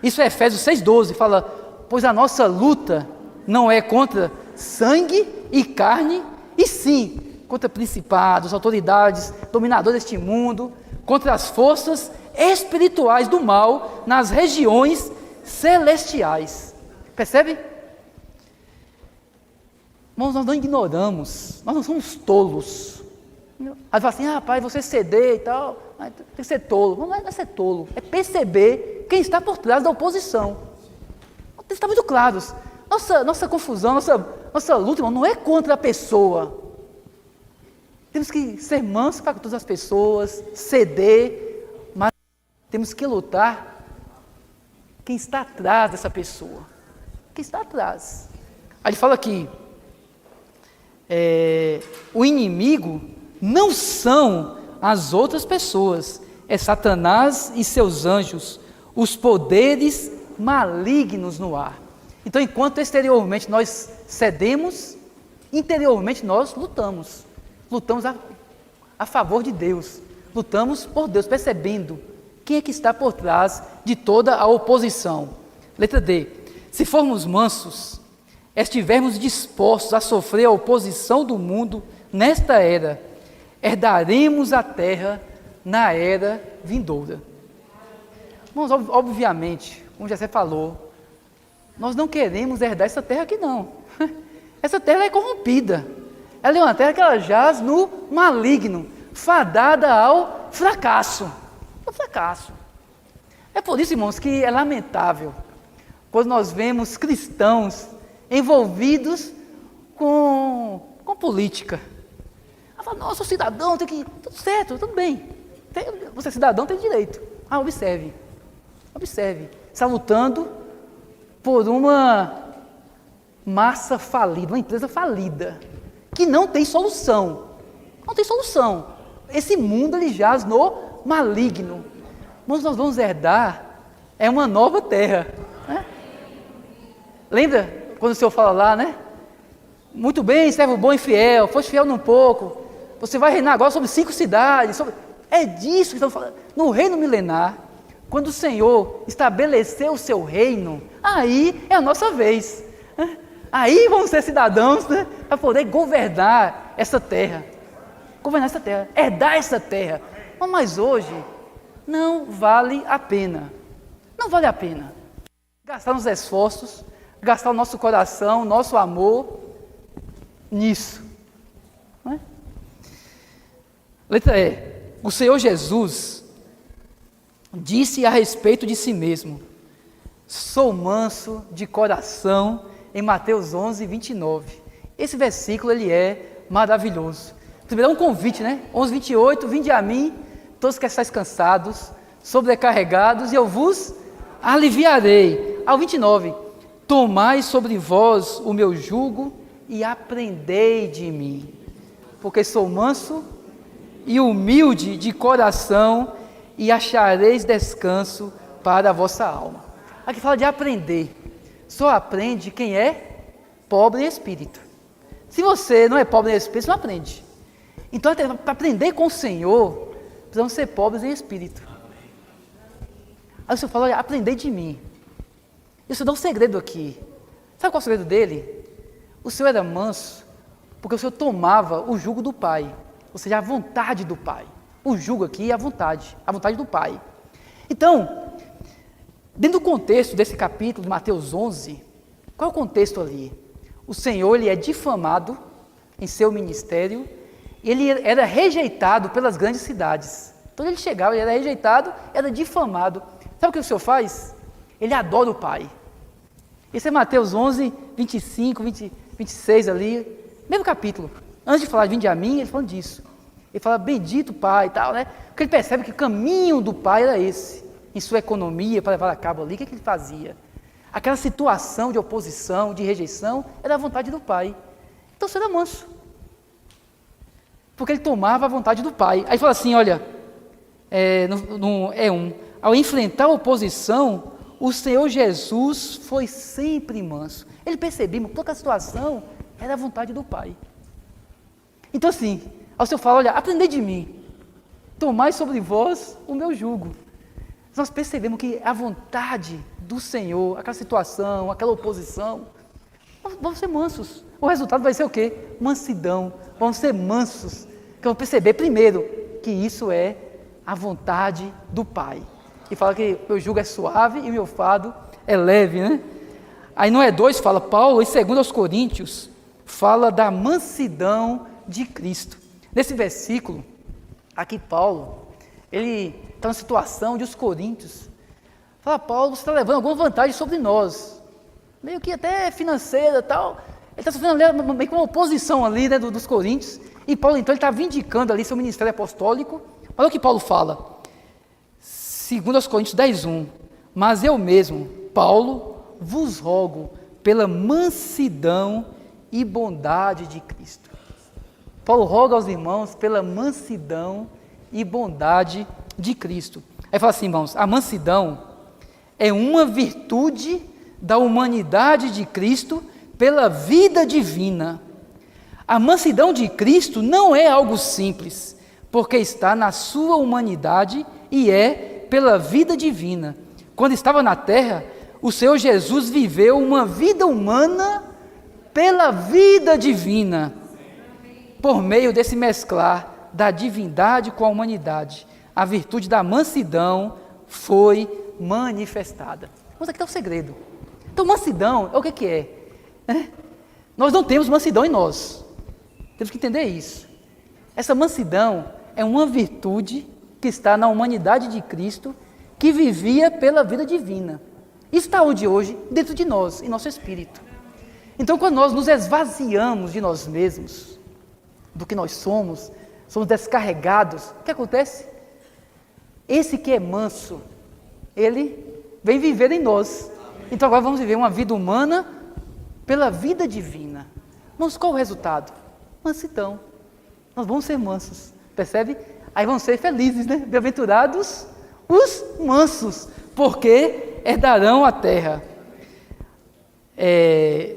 Isso é Efésios 6,12, fala, pois a nossa luta não é contra sangue e carne, e sim contra principados, autoridades, dominadores deste mundo, contra as forças espirituais do mal nas regiões celestiais. Percebe? Irmãos, nós não ignoramos, nós não somos tolos. Aí fala assim, pai, você ceder e tal, tem que ser tolo. Não é ser tolo, é perceber quem está por trás da oposição. Está muito claro. Nossa confusão, nossa luta, irmão, não é contra a pessoa. Temos que ser mansos para todas as pessoas, ceder, mas temos que lutar quem está atrás dessa pessoa. Quem está atrás. Aí ele fala aqui, o inimigo não são as outras pessoas, é Satanás e seus anjos, os poderes malignos no ar. Então, enquanto exteriormente nós cedemos, interiormente nós lutamos a favor de Deus, lutamos por Deus, percebendo quem é que está por trás de toda a oposição. Letra D. Se formos mansos, estivermos dispostos a sofrer a oposição do mundo nesta era, herdaremos a terra na era vindoura. Irmãos, obviamente, como já você falou, nós não queremos herdar essa terra aqui não. Essa terra é corrompida. Ela é uma terra que ela jaz no maligno, fadada ao fracasso. O fracasso. É por isso, irmãos, que é lamentável quando nós vemos cristãos envolvidos com política. Ela fala, nossa, o cidadão tem que... Tudo certo, tudo bem. Você é cidadão, tem direito. Observe. Está lutando por uma massa falida, uma empresa falida, que não tem solução. Não tem solução. Esse mundo ele jaz no maligno. Mas nós vamos herdar uma nova terra. Né? Lembra quando o Senhor fala lá, né? Muito bem, servo bom e fiel, foste fiel num pouco, você vai reinar agora sobre 5 cidades. É disso que estamos falando. No reino milenar, quando o Senhor estabeleceu o seu reino, aí é a nossa vez. Né? Aí vamos ser cidadãos, né? Para poder governar essa terra. Herdar essa terra. Mas hoje, não vale a pena. Não vale a pena gastar nos esforços, gastar o nosso coração, nosso amor nisso. Não é? Letra E. O Senhor Jesus disse a respeito de si mesmo: sou manso de coração, em Mateus 11, 29. Esse versículo ele é maravilhoso. Primeiro é um convite, né? 11, 28, vinde a mim, todos que estáis cansados, sobrecarregados, e eu vos aliviarei. Ao 29, tomai sobre vós o meu jugo e aprendei de mim, porque sou manso e humilde de coração, e achareis descanso para a vossa alma. Aqui fala de aprender. Só aprende quem é pobre em espírito. Se você não é pobre em espírito, você não aprende. Então, para aprender com o Senhor, precisamos ser pobres em espírito. Aí o Senhor fala, olha, aprendei de mim. E o Senhor dá um segredo aqui. Sabe qual é o segredo dele? O Senhor era manso, porque o Senhor tomava o jugo do Pai, ou seja, a vontade do Pai. O jugo aqui é a vontade do Pai. Então, dentro do contexto desse capítulo de Mateus 11, qual é o contexto ali? O Senhor ele é difamado em seu ministério, e ele era rejeitado pelas grandes cidades. Então ele chegava, ele era rejeitado, era difamado. Sabe o que o Senhor faz? Ele adora o Pai. Esse é Mateus 11, 25, 26 ali, mesmo capítulo. Antes de falar de vinde a mim, ele fala disso. Ele fala, bendito Pai e tal, né? Porque ele percebe que o caminho do Pai era esse. Em sua economia, para levar a cabo ali, o que ele fazia? Aquela situação de oposição, de rejeição, era a vontade do Pai. Então você era manso. Porque ele tomava a vontade do Pai. Aí fala assim, olha, ao enfrentar a oposição, o Senhor Jesus foi sempre manso. Ele percebeu que toda a situação era a vontade do Pai. Então assim, ao Senhor fala, olha, aprendei de mim, tomai sobre vós o meu jugo. Nós percebemos que a vontade do Senhor, aquela situação, aquela oposição, vamos ser mansos. O resultado vai ser o quê? Mansidão. Vamos ser mansos. Que vamos perceber primeiro que isso é a vontade do Pai. E fala que meu jugo é suave e meu fardo é leve, né? Aí no E2 fala, Paulo, em 2 Coríntios, fala da mansidão de Cristo. Nesse versículo, aqui Paulo, ele está na situação de os coríntios. Fala, Paulo, você está levando alguma vantagem sobre nós, meio que até financeira e tal. Ele está sofrendo meio que uma oposição ali, né, dos coríntios. E Paulo, então, ele está vindicando ali seu ministério apostólico. Olha o que Paulo fala. 2 Coríntios 10:1. Mas eu mesmo, Paulo, vos rogo pela mansidão e bondade de Cristo. Paulo roga aos irmãos pela mansidão e bondade de Cristo. Aí fala assim, irmãos, a mansidão é uma virtude da humanidade de Cristo pela vida divina. A mansidão de Cristo não é algo simples, porque está na sua humanidade e é pela vida divina. Quando estava na terra, o Senhor Jesus viveu uma vida humana pela vida divina, por meio desse mesclar da divindade com a humanidade. A virtude da mansidão foi manifestada. Mas aqui está o segredo. Então, mansidão é o que é? Nós não temos mansidão em nós. Temos que entender isso. Essa mansidão é uma virtude que está na humanidade de Cristo, que vivia pela vida divina. Isso está onde hoje? Dentro de nós, em nosso espírito. Então, quando nós nos esvaziamos de nós mesmos, do que nós somos descarregados, o que acontece? Esse que é manso, ele vem viver em nós. Então agora vamos viver uma vida humana pela vida divina. Mas qual o resultado? Mansidão. Nós vamos ser mansos, percebe? Aí vão ser felizes, né? Bem-aventurados os mansos, porque herdarão a terra.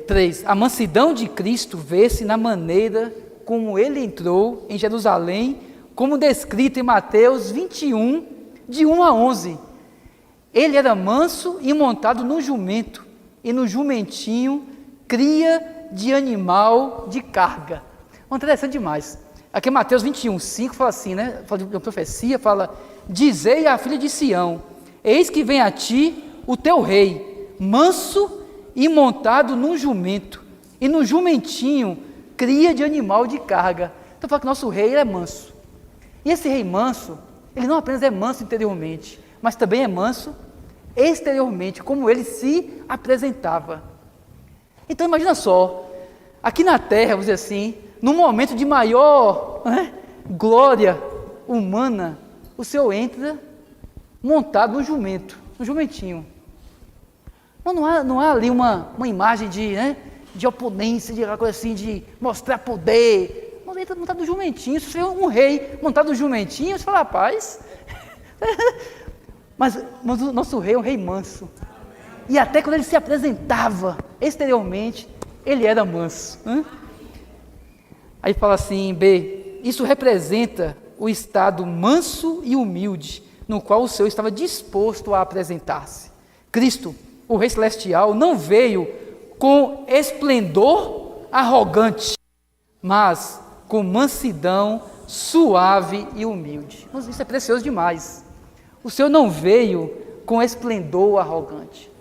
3. A mansidão de Cristo vê-se na maneira como ele entrou em Jerusalém, como descrito em Mateus 21, de 1 a 11. Ele era manso e montado no jumento, e no jumentinho, cria de animal de carga. Interessante demais. Aqui em Mateus 21, 5 fala assim, né? Fala de uma profecia, fala: dizei à filha de Sião, eis que vem a ti o teu rei, manso e montado num jumento, e no jumentinho, cria de animal de carga. Então fala que nosso rei é manso. E esse rei manso, ele não apenas é manso interiormente, mas também é manso exteriormente, como ele se apresentava. Então imagina só, aqui na terra, vamos dizer assim, no momento de maior glória humana, o Senhor entra montado no jumento, no jumentinho. Não há ali uma imagem de oponência, de uma coisa assim, de mostrar poder. Mas ele está montado no jumentinho. Se você vê um rei montado no jumentinho, você fala: rapaz. mas o nosso rei é um rei manso. E até quando ele se apresentava exteriormente, ele era manso. Aí fala assim, B, isso representa o estado manso e humilde, no qual o Senhor estava disposto a apresentar-se. Cristo, o Rei Celestial, não veio com esplendor arrogante, mas com mansidão suave e humilde. Mas isso é precioso demais. O Senhor não veio com esplendor arrogante.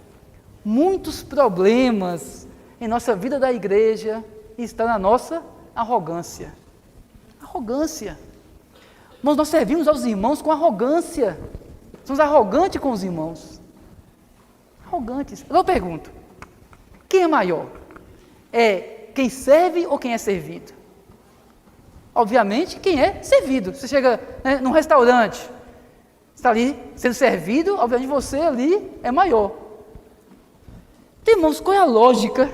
Muitos problemas em nossa vida da igreja estão na nossa arrogância. Arrogância. Mas nós servimos aos irmãos com arrogância. Somos arrogantes com os irmãos. Arrogantes. Eu pergunto, quem é maior? É quem serve ou quem é servido? Obviamente, quem é servido. Você chega num restaurante, está ali sendo servido, obviamente você ali é maior. Irmãos, qual é a lógica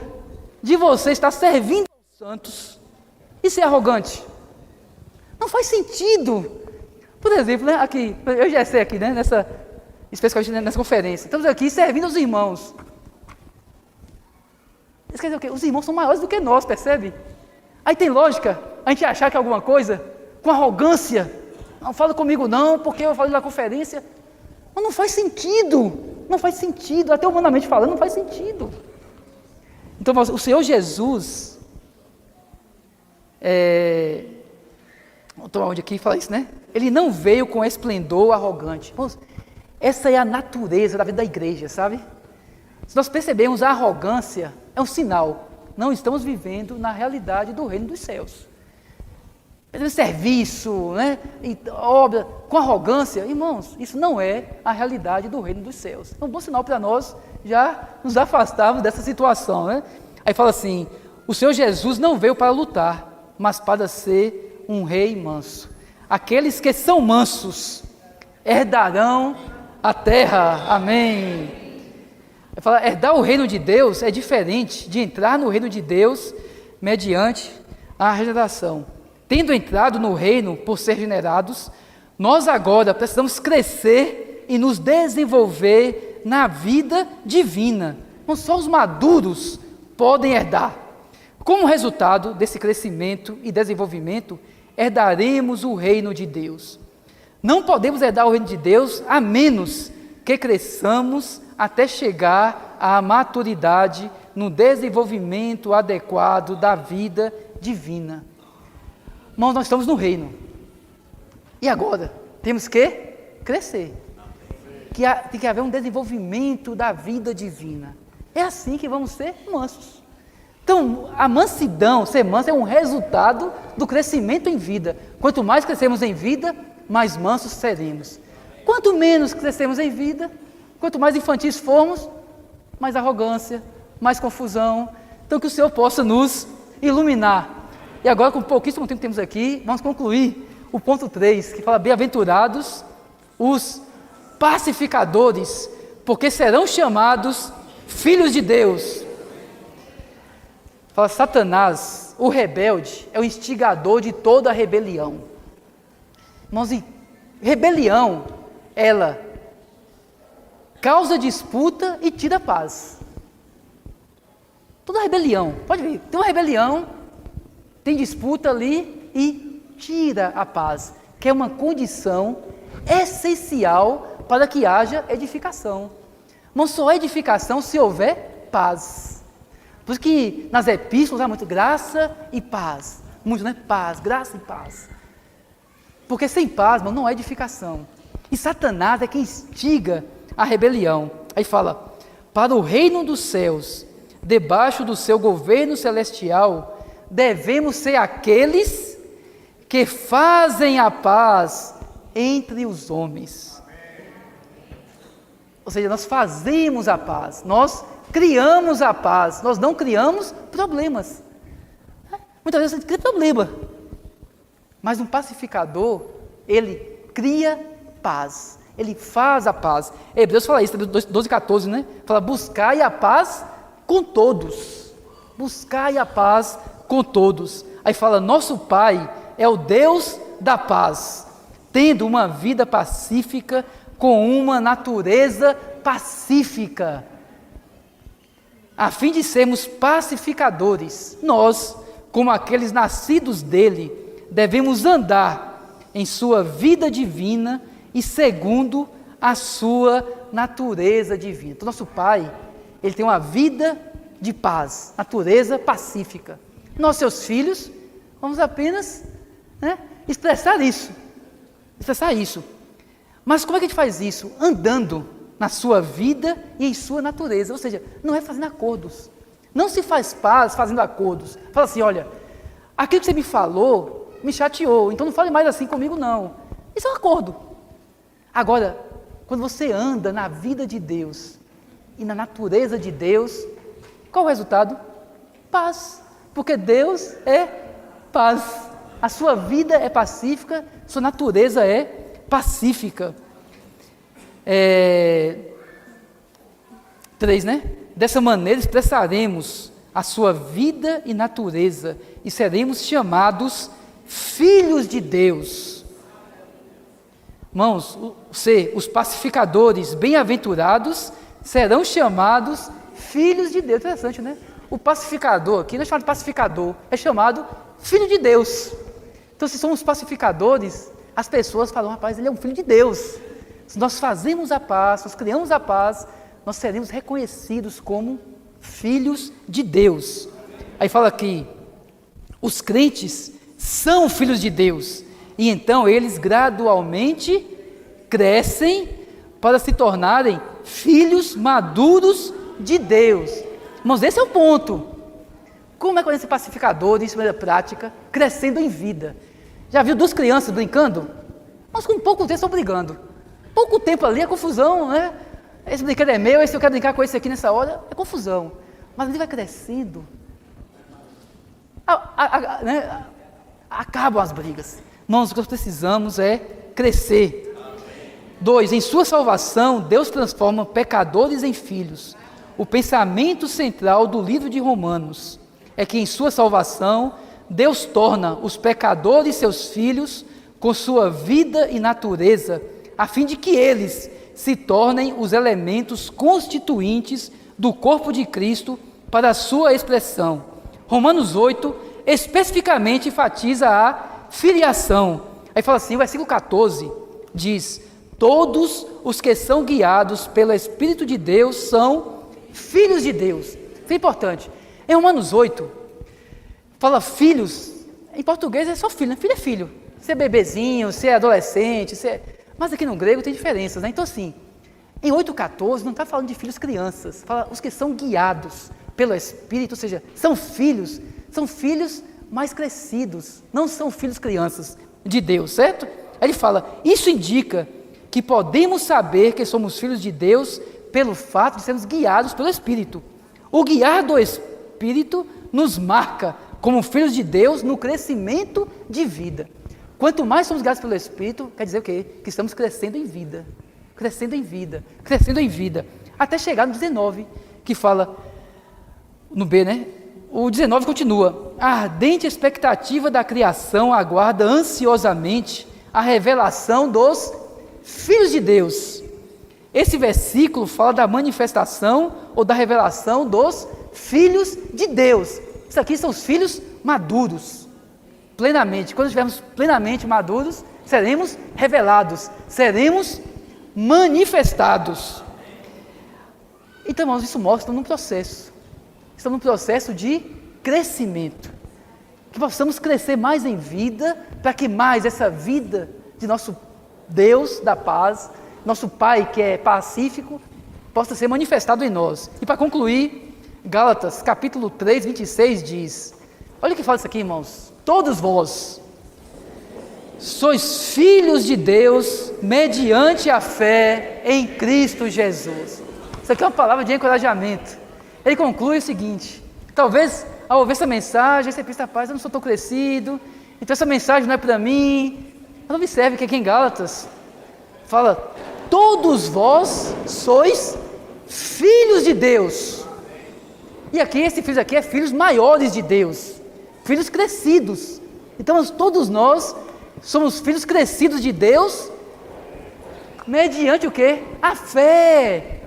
de você estar servindo aos santos e ser arrogante? Não faz sentido. Por exemplo, aqui, eu já sei aqui, especialmente nessa conferência, estamos aqui servindo os irmãos. Isso quer dizer o quê? Os irmãos são maiores do que nós, percebe? Aí tem lógica a gente achar que alguma coisa, com arrogância, não fala comigo não, porque eu falei na conferência. Mas não faz sentido, não faz sentido, até humanamente falando, não faz sentido. Então, o Senhor Jesus, vou tomar onde aqui e falar isso, né? Ele não veio com esplendor arrogante. Essa é a natureza da vida da igreja, sabe? Se nós percebermos a arrogância, é um sinal. Não estamos vivendo na realidade do reino dos céus. Serviço, obra, com arrogância, irmãos, isso não é a realidade do reino dos céus. É um bom sinal para nós já nos afastarmos dessa situação, né? Aí fala assim, o Senhor Jesus não veio para lutar, mas para ser um rei manso. Aqueles que são mansos herdarão a terra. Amém. Ele fala, herdar o reino de Deus é diferente de entrar no reino de Deus mediante a regeneração. Tendo entrado no reino por ser generados, nós agora precisamos crescer e nos desenvolver na vida divina. Não só os maduros podem herdar. Como resultado desse crescimento e desenvolvimento, herdaremos o reino de Deus. Não podemos herdar o reino de Deus a menos que cresçamos até chegar à maturidade no desenvolvimento adequado da vida divina. Irmãos, nós estamos no reino. E agora? Temos que crescer. Tem que haver um desenvolvimento da vida divina. É assim que vamos ser mansos. Então, a mansidão, ser manso, é um resultado do crescimento em vida. Quanto mais crescemos em vida, mais mansos seremos. Quanto menos crescemos em vida, quanto mais infantis formos, mais arrogância, mais confusão. Então, que o Senhor possa nos iluminar. E agora, com pouquíssimo tempo que temos aqui, vamos concluir o ponto 3, que fala: bem-aventurados os pacificadores, porque serão chamados filhos de Deus. Fala, Satanás, o rebelde, é o instigador de toda a rebelião. Irmãos, e rebelião, ela causa disputa e tira paz. Toda rebelião, pode ver, tem uma rebelião, tem disputa ali e tira a paz, que é uma condição essencial para que haja edificação. Mas só edificação se houver paz. Por isso que nas epístolas há muito graça e paz. Muito, né? Paz, graça e paz. Porque sem paz, não há edificação. E Satanás é quem instiga a rebelião. Aí fala, para o reino dos céus, debaixo do seu governo celestial, devemos ser aqueles que fazem a paz entre os homens. Ou seja, nós fazemos a paz, nós criamos a paz, nós não criamos problemas. Muitas vezes a gente cria problema, mas um pacificador, ele cria paz, ele faz a paz. Hebreus fala isso, 12:14, né? Fala, buscai a paz com todos, buscai a paz com todos. Aí fala, nosso Pai é o Deus da paz, tendo uma vida pacífica com uma natureza pacífica, a fim de sermos pacificadores. Nós, como aqueles nascidos dele, devemos andar em sua vida divina e segundo a sua natureza divina. Então, nosso Pai, ele tem uma vida de paz, natureza pacífica. Nós, seus filhos, vamos apenas expressar isso. Mas como é que a gente faz isso? Andando na sua vida e em sua natureza. Ou seja, não é fazendo acordos. Não se faz paz fazendo acordos. Fala assim, olha, aquilo que você me falou me chateou, então não fale mais assim comigo não. Isso é um acordo. Agora, quando você anda na vida de Deus e na natureza de Deus, qual o resultado? Paz. Porque Deus é paz. A sua vida é pacífica, sua natureza é pacífica. 3, né? Dessa maneira expressaremos a sua vida e natureza e seremos chamados filhos de Deus. Irmãos, os pacificadores bem-aventurados serão chamados filhos de Deus. Interessante, né? O pacificador, aqui não é chamado de pacificador, é chamado filho de Deus. Então, se somos pacificadores, as pessoas falam, rapaz, ele é um filho de Deus. Se nós fazemos a paz, nós criamos a paz, nós seremos reconhecidos como filhos de Deus. Aí fala aqui, os crentes são filhos de Deus, e então eles gradualmente crescem para se tornarem filhos maduros de Deus. Irmãos, esse é o ponto. Como é que esse pacificador, isso é prática, crescendo em vida? Já viu duas crianças brincando? Mas com pouco tempo estão brigando. Pouco tempo ali é confusão, né? Esse brinquedo é meu, esse eu quero brincar com esse aqui nessa hora, é confusão. Mas ele vai crescendo, acabam as brigas. Irmãos, o que nós precisamos é crescer. 2, em sua salvação, Deus transforma pecadores em filhos. O pensamento central do livro de Romanos é que em sua salvação, Deus torna os pecadores seus filhos com sua vida e natureza, a fim de que eles se tornem os elementos constituintes do corpo de Cristo para a sua expressão. Romanos 8 especificamente enfatiza a filiação. Aí fala assim, o versículo 14 diz, todos os que são guiados pelo Espírito de Deus são filhos de Deus. Isso é importante. Em Romanos 8, fala filhos, em português é só filho, né? Filho é filho. Você é bebezinho, você é adolescente, mas aqui no grego tem diferenças, né? Então assim, em 8,14 não está falando de filhos crianças, fala os que são guiados pelo Espírito, ou seja, são filhos mais crescidos, não são filhos crianças de Deus, certo? Aí ele fala, isso indica que podemos saber que somos filhos de Deus pelo fato de sermos guiados pelo Espírito. O guiar do Espírito nos marca como filhos de Deus no crescimento de vida. Quanto mais somos guiados pelo Espírito, quer dizer o quê? Que estamos crescendo em vida, crescendo em vida, crescendo em vida, até chegar no 19, que fala, no B, né? O 19 continua: a ardente expectativa da criação aguarda ansiosamente a revelação dos filhos de Deus. Esse versículo fala da manifestação ou da revelação dos filhos de Deus. Isso aqui são os filhos maduros, plenamente. Quando estivermos plenamente maduros, seremos revelados, seremos manifestados. Então, irmãos, isso mostra num processo. Estamos num processo de crescimento. Que possamos crescer mais em vida, para que mais essa vida de nosso Deus da paz, nosso Pai que é pacífico, possa ser manifestado em nós. E para concluir, Gálatas capítulo 3, 26 diz, olha o que fala isso aqui, irmãos: todos vós sois filhos de Deus mediante a fé em Cristo Jesus. Isso aqui é uma palavra de encorajamento. Ele conclui o seguinte: talvez ao ouvir essa mensagem, você pensa, rapaz, eu não sou tão crescido, então essa mensagem não é para mim. Mas observe que aqui em Gálatas fala: todos vós sois filhos de Deus. E aqui, esse filhos aqui é filhos maiores de Deus, filhos crescidos. Então todos nós somos filhos crescidos de Deus, mediante o quê? A fé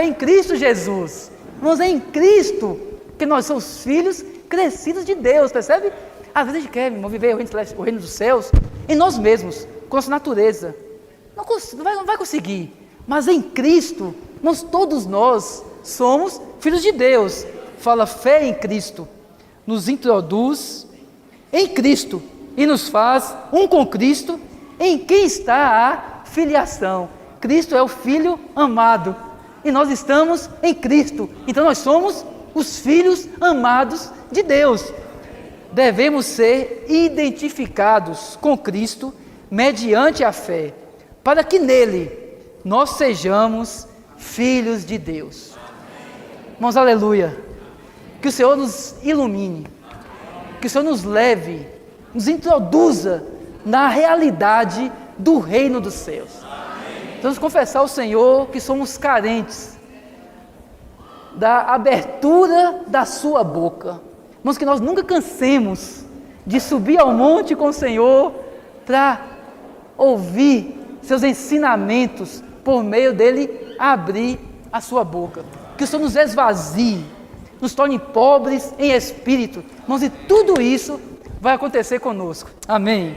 em Cristo Jesus. Irmãos, é em Cristo que nós somos filhos crescidos de Deus, percebe? Às vezes a gente quer, irmão, viver o reino dos céus em nós mesmos, com nossa natureza. Não vai conseguir, mas em Cristo, todos nós somos filhos de Deus. Fala fé em Cristo, nos introduz em Cristo e nos faz um com Cristo, em quem está a filiação. Cristo é o Filho amado e nós estamos em Cristo, então nós somos os filhos amados de Deus. Devemos ser identificados com Cristo mediante a fé, para que nele nós sejamos filhos de Deus. Irmãos, aleluia. Que o Senhor nos ilumine, que o Senhor nos leve, nos introduza na realidade do reino dos céus. Vamos confessar ao Senhor que somos carentes da abertura da sua boca. Irmãos, que nós nunca cansemos de subir ao monte com o Senhor para ouvir seus ensinamentos, por meio dele abrir a sua boca. Que o Senhor nos esvazie, nos torne pobres em espírito. Irmãos, e tudo isso vai acontecer conosco. Amém.